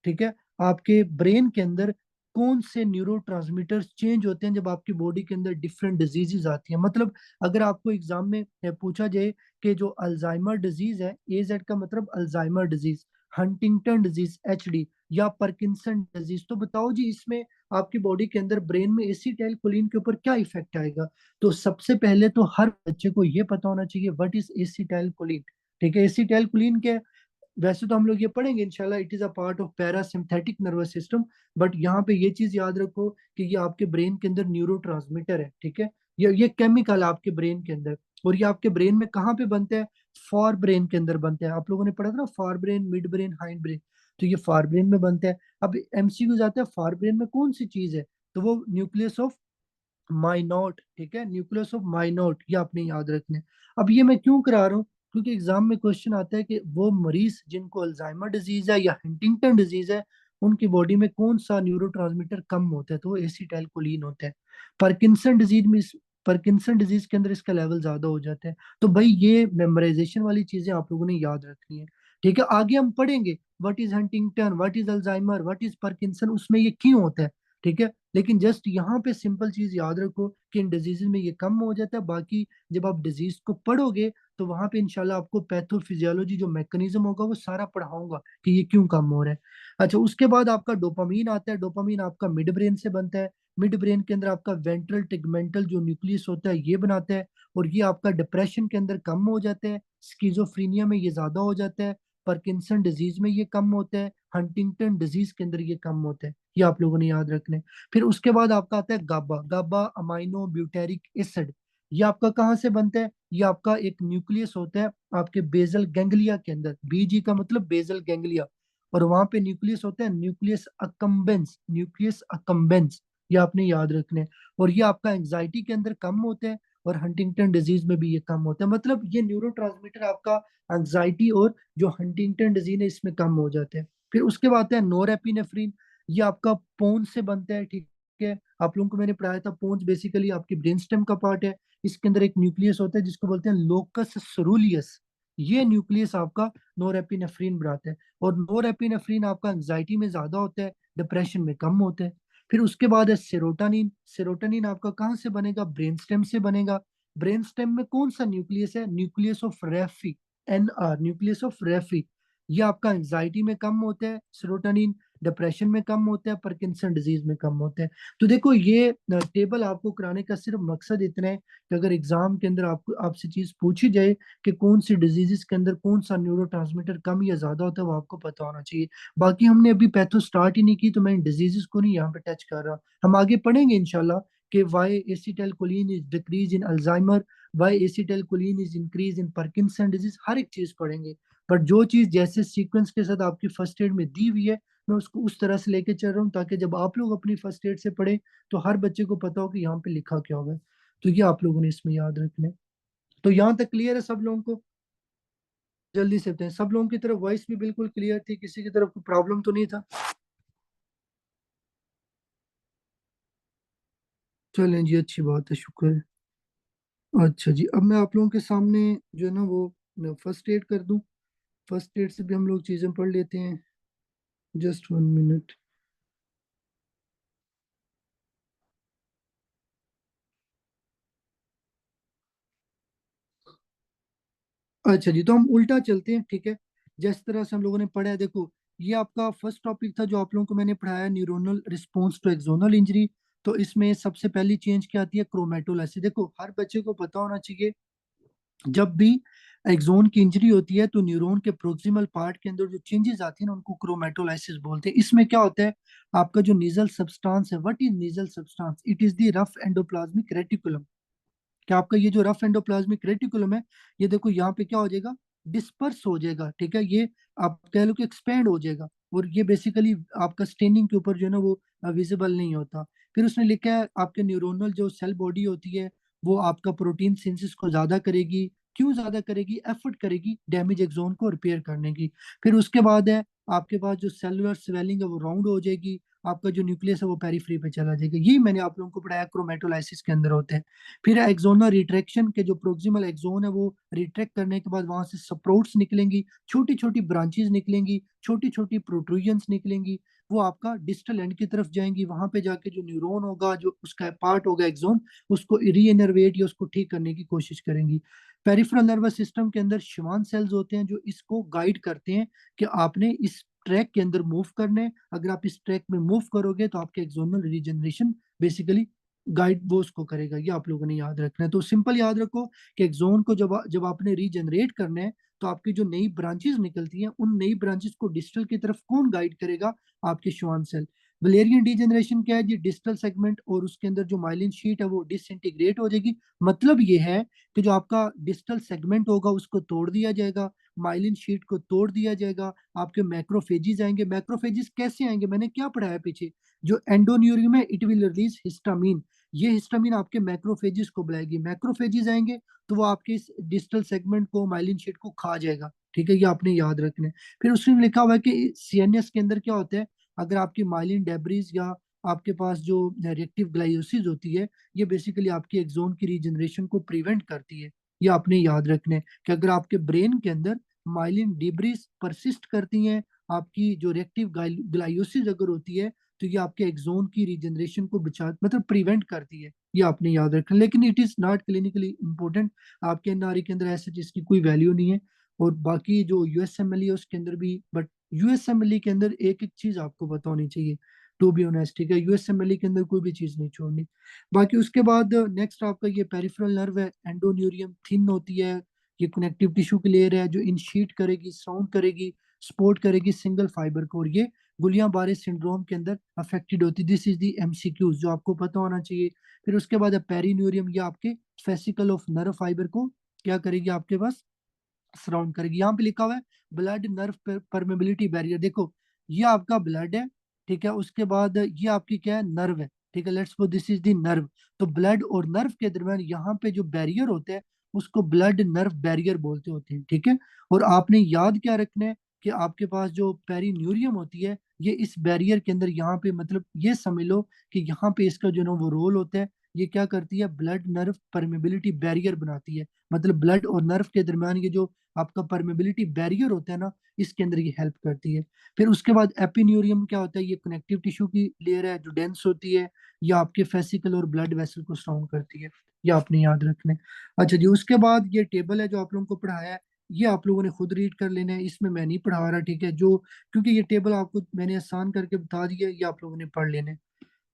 ठीक है, आपके ब्रेन के अंदर कौन से न्यूरो चेंज होते हैं जब आपकी बॉडी के अंदर डिफरेंट डिजीजेज आती हैं। मतलब अगर आपको एग्जाम में पूछा जाए कि जो अल्जाइमर डिजीज है, एजेड का मतलब Alzheimer disease, Huntington disease HD, या पार्किंसन डिजीज, तो बताओ जी इसमें आपकी बॉडी के अंदर ब्रेन में एसिटाइल कोलिन के ऊपर क्या इफेक्ट आएगा। तो सबसे पहले तो हर बच्चे को ये पता होना चाहिए व्हाट इज एसिटाइल कोलिन, ठीक है। एसिटाइल कोलिन क्या, वैसे तो हम लोग ये पढ़ेंगे इंशाल्लाह, it is a part of parasympathetic nervous system, but यहाँ पे ये चीज याद रखो कि ये आपके ब्रेन के अंदर न्यूरो है, ठीक है। ये केमिकल आपके ब्रेन के अंदर, और ये आपके ब्रेन में कहाँ पे बनते हैं, फॉर ब्रेन के अंदर बनते हैं। आप लोगों ने पढ़ा था ना, for brain, mid brain, hind brain, तो ये फॉर ब्रेन में बनते हैं। अब एमसीक्यू जाता है फॉर ब्रेन में कौन सी चीज है, तो वो न्यूक्लियस ऑफ माइनॉट, ठीक है, न्यूक्लियस ऑफ माइनॉट, ये आपने याद रखने। अब ये मैं क्यों करा रहा हूँ, क्योंकि एग्जाम में क्वेश्चन आता है कि वो मरीज जिनको अल्जाइमर डिजीज है या हंटिंगटन डिजीज है, उनकी बॉडी में कौन सा न्यूरोट्रांसमीटर कम होता है, तो वो एसिटाइलकोलिन होता है। पार्किंसन डिजीज में पार्किंसन डिजीज के अंदर इसका लेवल ज्यादा हो जाता है। तो भाई ये मेमोराइजेशन वाली चीजें आप लोगों ने याद रखनी है, ठीक है। आगे हम पढ़ेंगे what is Huntington, what is Alzheimer, what is Parkinson, उसमें ये क्यों होता है, ठीक है। लेकिन जस्ट यहाँ पे सिंपल चीज याद रखो कि इन डिजीज में ये कम हो जाता है। बाकी जब आप डिजीज को पढ़ोगे तो वहां पे इंशाल्लाह आपको पैथोफिजियोलॉजी जो मैकेनिज्म होगा वो सारा पढ़ाऊंगा कि ये क्यों कम हो रहा है। अच्छा, उसके बाद आपका डोपामीन आता है। डोपामीन आपका मिड ब्रेन से बनता है। मिड ब्रेन के अंदर आपका वेंट्रल टिगमेंटल जो न्यूक्लियस होता है ये बनाता है, और ये आपका डिप्रेशन के अंदर कम हो जाता है, स्किजोफ्रीनिया में ये ज्यादा हो जाता है, पार्किंसन डिजीज में ये कम होता है, हंटिंगटन डिजीज के अंदर ये कम होता है। ये आप लोगों ने याद रखना है। फिर उसके बाद आपका आता है गाबा। गाबा अमाइनो ब्यूटेरिक एसिड, ये आपका कहाँ से बनता है, ये आपका एक न्यूक्लियस होता है आपके बेजल गैंग्लिया के अंदर, बीजी का मतलब बेजल गैंग्लिया, और वहां पे न्यूक्लियस होता है न्यूक्लियस अकम्बेंस, न्यूक्लियस अकम्बेंस, ये आपने याद रखने हैं। और ये आपका एंजाइटी के अंदर कम होता है, और हंटिंगटन डिजीज में भी ये कम होता है। मतलब ये न्यूरो आपका एंजाइटी और जो हंटिंगटन डिजीज है इसमें कम हो जाते हैं। फिर उसके बाद है नोरेपिनेफ्रिन, ये आपका पोन से बनता है, ठीक है। आप लोगों को मैंने पढ़ाया था पोन्स बेसिकली आपकी ब्रेन स्टेम का पार्ट है। इसके अंदर एक न्यूक्लियस होता है जिसको बोलते हैं लोकस सरूलियस, ये न्यूक्लियस आपका नोरेपिनेफ्रिन बनाता है। और नोरेपिनेफ्रिन आपका एंजाइटी में ज्यादा होता है, डिप्रेशन में कम होता है। फिर उसके बाद है सेरोटोनिन। सेरोटोनिन आपका कहाँ से बनेगा, ब्रेन स्टेम से बनेगा। ब्रेन स्टेम में कौन सा न्यूक्लियस है, nucleus of raphe, NR, nucleus of raphe. ये आपका एंजाइटी में कम होता है सेरोटोनिन, डिप्रेशन में कम होता है, पार्किंसन डिजीज में कम होता है। तो देखो ये टेबल आपको कराने का सिर्फ मकसद इतना है कि अगर एग्जाम के अंदर आपको आपसे चीज पूछी जाए कि कौन सी डिजीजेस के अंदर कौन सा न्यूरो कम या ज्यादा होता है, वो आपको पता होना चाहिए। बाकी हमने अभी पैथो स्टार्ट ही नहीं की, तो मैं इन डिजीजेस को नहीं यहाँ पे टच कर रहा। हम आगे पढ़ेंगे इंशाल्लाह कि why acetylcholine is decrease in Alzheimer, why acetylcholine is increase in Parkinson disease, हर एक चीज पढ़ेंगे। बट जो चीज जैसे सीक्वेंस के साथ आपकी फर्स्ट एड में दी हुई है, मैं उसको उस तरह से लेके चल रहा हूँ, ताकि जब आप लोग अपनी फर्स्ट एड से पढ़े तो हर बच्चे को पता हो कि यहाँ पे लिखा क्या होगा। तो ये आप लोगों ने इसमें याद रखना है। तो यहाँ तक क्लियर है सब लोगों को, जल्दी से बताएं। सब लोगों की तरफ वॉइस भी बिल्कुल क्लियर थी, किसी की तरफ कोई प्रॉब्लम तो नहीं था। चलें जी, अच्छी बात है, शुक्र है। अच्छा जी, अब मैं आप लोगों के सामने जो है ना वो फर्स्ट एड कर दूं। फर्स्ट एड से भी हम लोग चीजें पढ़ लेते हैं। Just 1 minute. अच्छा जी, तो हम उल्टा चलते हैं, ठीक है। जिस तरह से हम लोगों ने पढ़ा है, देखो ये आपका फर्स्ट टॉपिक था जो आप लोगों को मैंने पढ़ाया, neuronal response to axonal injury. तो इसमें सबसे पहली चेंज क्या आती है, क्रोमेटोलाइसिस। देखो हर बच्चे को पता होना चाहिए, जब भी एक्सोन की इंजरी होती है तो न्यूरॉन के प्रोक्सिमल पार्ट के अंदर जो चेंजेस आती है ना उनको क्रोमेटोलाइसिस बोलते हैं। इसमें क्या होता है, आपका जो नीजल सब्सटेंस है, what is nasal substance, it is the rough endoplasmic reticulum. कि आपका ये जो रफ एंडोप्लाज्मिक रेटिकुलम है, ये देखो यहाँ पे क्या हो जाएगा, डिस्पर्स हो जाएगा, ठीक है, ये आप कह लो कि एक्सपेंड हो जाएगा, और ये बेसिकली आपका स्टेनिंग के ऊपर जो है ना वो विजिबल नहीं होता। फिर उसने लिखा है आपके न्यूरोनल जो सेल बॉडी होती है वो आपका प्रोटीन सिंथेसिस को ज्यादा करेगी। क्यों ज्यादा करेगी, एफर्ट करेगी डैमेज एक्सोन को रिपेयर करने की। फिर उसके बाद है आपके पास जो सेलुलर स्वेलिंग है वो राउंड हो जाएगी, आपका जो न्यूक्लियस है वो पेरीफ्री पे चला जाएगा। यही मैंने आप लोगों को पढ़ाया क्रोमेटोलाइसिस के अंदर होते हैं। फिर एक्सोनल रिट्रैक्शन के जो प्रोक्सिमल एक्सोन है वो रिट्रैक्ट करने के बाद वहां से स्प्रोट्स निकलेंगी, छोटी छोटी ब्रांचेस निकलेंगी, छोटी छोटी प्रोट्रूजन्स निकलेंगी, वो आपका डिस्टल एंड की तरफ जाएंगी। वहां पे जाके जो न्यूरॉन होगा, जो उसका पार्ट होगा एक्सोन, उसको रीइनर्वेट या उसको ठीक करने की कोशिश करेंगी। पेरिफेरल नर्वस सिस्टम के अंदर श्वान सेल्स होते हैं जो इसको गाइड करते हैं कि आपने इस ट्रैक के अंदर मूव करने, अगर आप इस ट्रैक में मूव करोगे तो आपके एक्सोनल रीजनरेशन बेसिकली गाइड वो उसको करेगा। ये आप लोगों ने याद रखना है। तो सिंपल याद रखो कि एक्सोन को जब जब आपने रीजनरेट करना है तो आपकी जो नई ब्रांचेस निकलती हैं उन नई ब्रांचेस को डिस्टल की तरफ कौन गाइड करेगा, आपके श्वान सेल। वलेरियन डीजनरेशन क्या है जी, डिस्टल सेगमेंट और उसके अंदर जो माइलिन शीट है वो डिसइंटीग्रेट हो जाएगी। मतलब ये है कि जो आपका डिस्टल सेगमेंट होगा उसको तोड़ दिया जाएगा, माइलिन शीट को तोड़ दिया जाएगा, आपके मैक्रोफेजिस आएंगे। मैक्रोफेजिस कैसे आएंगे, मैंने क्या पढ़ाया पीछे, जो एंडोन्यूरियम है इट विल रिलीज हिस्टामीन, ये हिस्टामिन आपके मैक्रोफेजिस को बुलाएगी। मैक्रोफेजिस आएंगे तो वो आपके इस डिस्टल सेगमेंट को, माइलिन शीट को खा जाएगा, ठीक है, ये आपने याद रखना है। फिर उसमें लिखा हुआ है कि सीएनएस के अंदर क्या होता है, अगर आपकी माइलिन डेब्रीज या आपके पास जो रिएक्टिव ग्लाइयोसिस होती है, ये बेसिकली आपकी एक्सोन की रीजनरेशन को प्रिवेंट करती है। ये आपने याद रखना है कि अगर आपके ब्रेन के अंदर माइलिन डिब्रीज परसिस्ट करती हैं, आपकी जो रिएक्टिव ग्लाइयोसिस अगर होती है, तो ये आपके एक्सोन की रीजनरेशन को बचा मतलब प्रिवेंट करती है। ये आपने याद रखना, लेकिन it is not clinically important. आपके एनआरई के अंदर ऐसे चीज की कोई वैल्यू नहीं है। और बाकी जो यूएसएमएलई है उसके अंदर भी, बट यूएसएमएलई के अंदर एक एक चीज आपको पता होनी चाहिए, टू बी ऑनेस्ट, ठीक है, यूएसएमएलई के अंदर कोई भी चीज नहीं छोड़नी। बाकी उसके बाद नेक्स्ट आपका ये पेरिफेरल नर्व है, एंडोन्यूरियम थिन होती है, ये कनेक्टिव टिश्यू की लेयर है जो इनशीट करेगी, सराउंड करेगी, सपोर्ट करेगी सिंगल फाइबर को, और ये गुलियां बारे सिंड्रोम के अंदर अफेक्टेड होती है। दिस इज दी एमसीक्यूज जो आपको पता होना चाहिए। फिर उसके बाद है पेरिन्यूरियम, ये आपके फेसिकल ऑफ नर्व फाइबर को क्या करेगी, आपके पास सराउंड करेगी। यहाँ पे लिखा हुआ है ब्लड नर्व परमेबिलिटी बैरियर, देखो ये आपका ब्लड है, ठीक है, उसके बाद ये आपकी क्या है, नर्व है, ठीक है, let's suppose this is the nerve. तो ब्लड और नर्व के दरमियान यहाँ पे जो बैरियर होता है उसको ब्लड नर्व बैरियर बोलते होते हैं, ठीक है। और आपने याद क्या रखना है कि आपके पास जो पेरिन्यूरियम होती है ये इस बैरियर के अंदर यहाँ पे, मतलब ये समझ लो कि यहाँ पे इसका जो ना वो रोल होता है, ये क्या करती है, ब्लड नर्व परमेबिलिटी बैरियर बनाती है। मतलब ब्लड और नर्व के दरमियान ये जो आपका परमेबिलिटी बैरियर होता है ना, इसके अंदर ये हेल्प करती है। फिर उसके बाद एपिन्यूरियम क्या होता है, ये कनेक्टिव टिश्यू की लेयर है जो डेंस होती है, ये आपके फेसिकल और ब्लड वेसल को सराउंड करती है। ये आपने याद रखना है। अच्छा जी, उसके बाद ये टेबल है जो आप लोगों को पढ़ाया है, ये आप लोगों ने खुद रीड कर लेना है, इसमें मैं नहीं पढ़ा रहा, ठीक है, जो क्योंकि ये टेबल आपको मैंने आसान करके बता दिया है, ये आप लोगों ने पढ़ लेना है।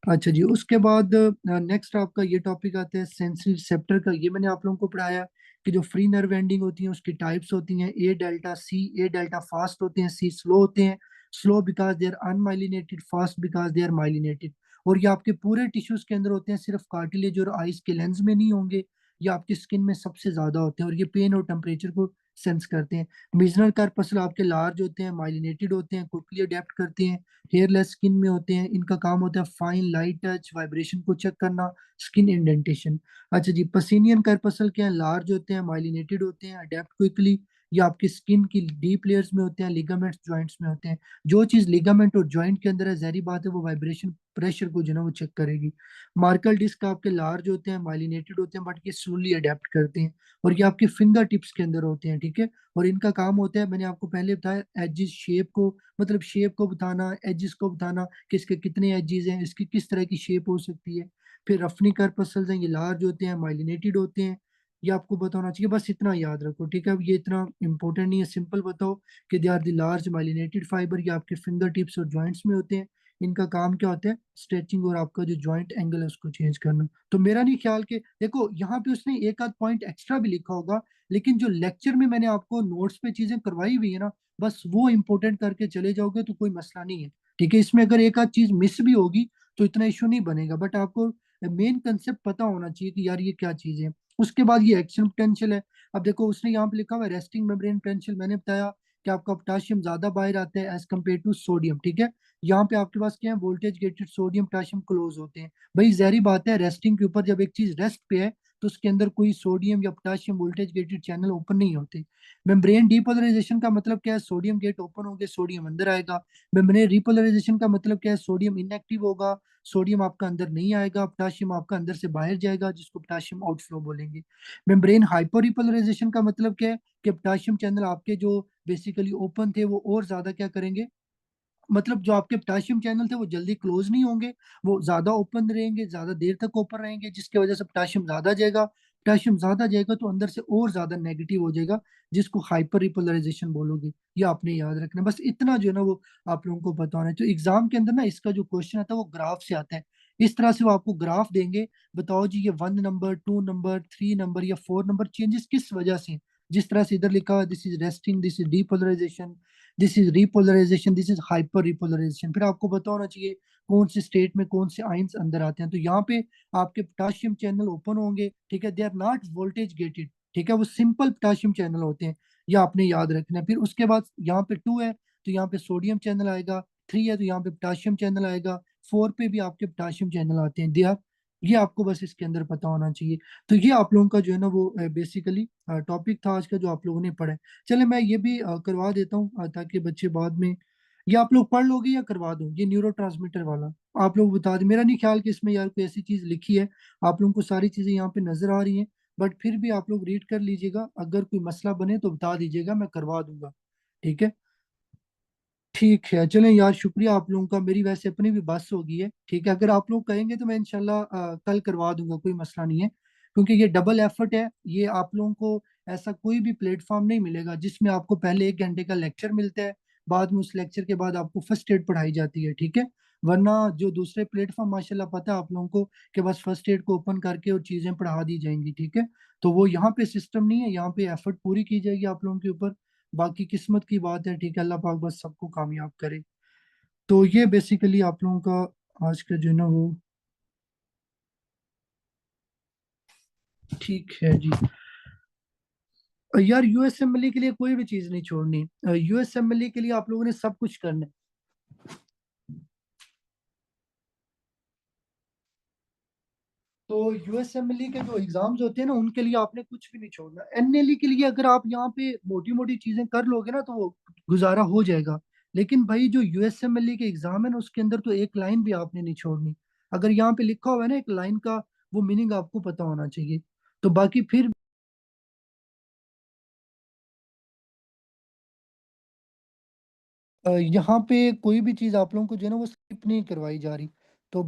अच्छा जी, उसके बाद नेक्स्ट आपका ये टॉपिक आता है सेंसरी रिसेप्टर का। ये मैंने आप लोगों को पढ़ाया कि जो फ्री नर्व एंडिंग होती हैं उसकी टाइप्स होती हैं, A delta C. A delta fast होते हैं, सी स्लो होते हैं। Slow because they are unmyelinated, fast because they are myelinated. और ये आपके पूरे टिश्यूज के अंदर होते हैं, सिर्फ कार्टिलेज और आइस के लेंस में नहीं होंगे, ये आपकी स्किन में सबसे ज्यादा होते हैं, और ये पेन और टेम्परेचर को सेंस करते हैं। मिजनल कार्पसल आपके लार्ज होते हैं, माइलिनेटेड होते हैं, क्विकली अडेप्ट करते हैं, हेयरलेस स्किन में होते हैं। इनका काम होता है फाइन लाइट टच, वाइब्रेशन को चेक करना, स्किन इंडेंटेशन। अच्छा जी, पसीनियन कार्पसल क्या है, लार्ज होते हैं, माइलिनेटेड होते हैं, अडेप्ट क्विकली, ये आपकी स्किन की डीप लेयर्स में होते हैं, लिगामेंट्स जॉइंट्स में होते हैं। जो चीज लिगामेंट और जॉइंट के अंदर है, जहरी बात है वो वाइब्रेशन प्रेशर को जो है वो चेक करेगी। मार्कल डिस्क आपके लार्ज होते हैं, माइलिनेटेड होते हैं, बट ये स्लोली अडेप्ट करते हैं, और ये आपके फिंगर टिप्स के अंदर होते हैं, ठीक है। और इनका काम होता है, मैंने आपको पहले बताया, एजिस शेप को, मतलब शेप को बताना, एजिस को बताना कि इसके कितने एजिस हैं, इसकी किस तरह की शेप हो सकती है। फिर रफनी कार्पसल्स हैं, ये लार्ज होते हैं, माइलिनेटेड होते हैं। ये आपको बताना चाहिए, बस इतना याद रखो, ठीक है। अब ये इतना इंपॉर्टेंट नहीं है, सिंपल बताओ कि they are the large myelinated fibre, ये आपके फिंगर टिप्स और जॉइंट्स में होते हैं। इनका काम क्या होता है, स्ट्रेचिंग और आपका जो जॉइंट एंगल है उसको चेंज करना। तो मेरा नहीं ख्याल कि देखो यहाँ पे उसने एक आध पॉइंट एक्स्ट्रा भी लिखा होगा, लेकिन जो लेक्चर में मैंने आपको नोट्स पे चीजें करवाई हुई है ना, बस वो इंपॉर्टेंट करके चले जाओगे तो कोई मसला नहीं है। ठीक है, इसमें अगर एक आध चीज मिस भी होगी तो इतना इशू नहीं बनेगा, बट आपको मेन कंसेप्ट पता होना चाहिए कि यार ये क्या चीज है। उसके बाद ये एक्शन पोटेंशियल है। अब देखो उसने यहाँ पे लिखा हुआ है रेस्टिंग मेम्ब्रेन पोटेंशियल, मैंने बताया कि आपका पोटाशियम ज्यादा बाहर आता है एज कम्पेयर टू सोडियम। ठीक है, यहाँ पे आपके पास क्या है, voltage gated sodium potassium close होते हैं। भाई जहरी बात है, रेस्टिंग के ऊपर जब एक चीज रेस्ट पे है तो उसके अंदर कोई सोडियम या potassium voltage gated channel open नहीं होते। मेम्ब्रेन डीपोलराइजेशन का मतलब क्या है, सोडियम गेट ओपन होंगे, सोडियम अंदर आएगा। मेम्ब्रेन रिपोलराइजेशन का मतलब क्या है, सोडियम इनएक्टिव होगा, सोडियम आपका अंदर नहीं आएगा, पोटाशियम आपका अंदर से बाहर जाएगा, जिसको पोटाशियम आउटफ्लो बोलेंगे। मेम्ब्रेन हाइपर रिपोलराइजेशन का मतलब क्या है कि पोटाशियम चैनल आपके जो बेसिकली ओपन थे वो और ज्यादा क्या करेंगे, मतलब जो आपके पोटाशियम चैनल थे वो जल्दी क्लोज नहीं होंगे, वो ज्यादा ओपन रहेंगे, ज्यादा देर तक ओपन रहेंगे, जिसकी वजह से पोटाशियम ज्यादा जाएगा। पोटाशियम ज्यादा जाएगा तो अंदर से और ज्यादा नेगेटिव हो जाएगा, जिसको हाइपर रिपोलराइजेशन बोलोगे। ये आपने याद रखना है, बस इतना जो है ना वो आप लोगों को पता होना है। तो एग्जाम के अंदर ना इसका जो क्वेश्चन आता है वो ग्राफ से आता है। इस तरह से वो आपको ग्राफ देंगे, बताओ जी ये 1 नंबर, 2 नंबर, 3 नंबर या 4 नंबर चेंजेस किस वजह से। जिस तरह से इधर लिखा हुआ this is resting, this is depolarization, this is repolarization, this is hyper repolarization, फिर आपको पता होना चाहिए कौन से स्टेट में कौन से आयंस अंदर आते हैं। तो यहाँ पे आपके पोटाशियम चैनल ओपन होंगे, ठीक है, they are not voltage gated, ठीक है, वो सिंपल पोटाशियम चैनल होते हैं, ये आपने याद रखना है। फिर उसके बाद यहाँ पे 2 है तो यहाँ पे सोडियम चैनल आएगा, 3 है तो यहाँ पे पोटाशियम चैनल आएगा, 4 पे भी आपके पोटाशियम चैनल आते हैं, दे आर, ये आपको बस इसके अंदर पता होना चाहिए। तो ये आप लोगों का जो है ना वो बेसिकली टॉपिक था आज का जो आप लोगों ने पढ़ा है। चले मैं ये भी करवा देता हूँ ताकि बच्चे बाद में, ये आप लोग पढ़ लोगे या करवा दूं, ये न्यूरो ट्रांसमीटर वाला आप लोग बता दें। मेरा नहीं ख्याल कि इसमें यार कोई ऐसी चीज लिखी है, आप लोगों को सारी चीजें यहाँ पे नजर आ रही हैं, बट फिर भी आप लोग रीड कर लीजिएगा, अगर कोई मसला बने तो बता दीजिएगा, मैं करवा दूंगा। ठीक है, ठीक है, चलें यार, शुक्रिया आप लोगों का, मेरी वैसे अपनी भी बस हो गई है। ठीक है, अगर आप लोग कहेंगे तो मैं इंशाल्लाह कल करवा दूंगा, कोई मसला नहीं है, क्योंकि ये डबल एफर्ट है। ये आप लोगों को ऐसा कोई भी प्लेटफॉर्म नहीं मिलेगा जिसमें आपको पहले 1 घंटे का लेक्चर मिलता है, बाद में उस लेक्चर के बाद आपको फर्स्ट एड पढ़ाई जाती है। ठीक है, वरना जो दूसरे प्लेटफॉर्म माशाल्लाह पता है आप लोगों को कि बस फर्स्ट एड को ओपन करके और चीजें पढ़ा दी जाएंगी। ठीक है, तो वो यहाँ पे सिस्टम नहीं है, यहाँ पे एफर्ट पूरी की जाएगी आप लोगों के ऊपर, बाकी किस्मत की बात है। ठीक है, अल्लाह पाक बस सबको कामयाब करे। तो ये बेसिकली आप लोगों का आज का जो है ना वो ठीक है जी। यार यूएसएमएलई के लिए कोई भी चीज नहीं छोड़नी, यूएसएमएलई के लिए आप लोगों ने सब कुछ करना है। तो यूएसएमएलई के जो एग्जाम्स होते हैं ना उनके लिए आपने कुछ भी नहीं छोड़ना। एनएलई के लिए अगर आप यहाँ पे मोटी मोटी चीजें कर लोगे ना तो वो गुजारा हो जाएगा, लेकिन भाई जो यूएसएमएलई के एग्जाम है ना उसके अंदर तो एक लाइन भी आपने नहीं छोड़नी। अगर यहाँ पे लिखा हुआ है ना एक लाइन का, वो मीनिंग आपको पता होना चाहिए। तो बाकी फिर यहाँ पे कोई भी चीज आप लोगों को जो है ना वो स्किप नहीं करवाई जा रही। तो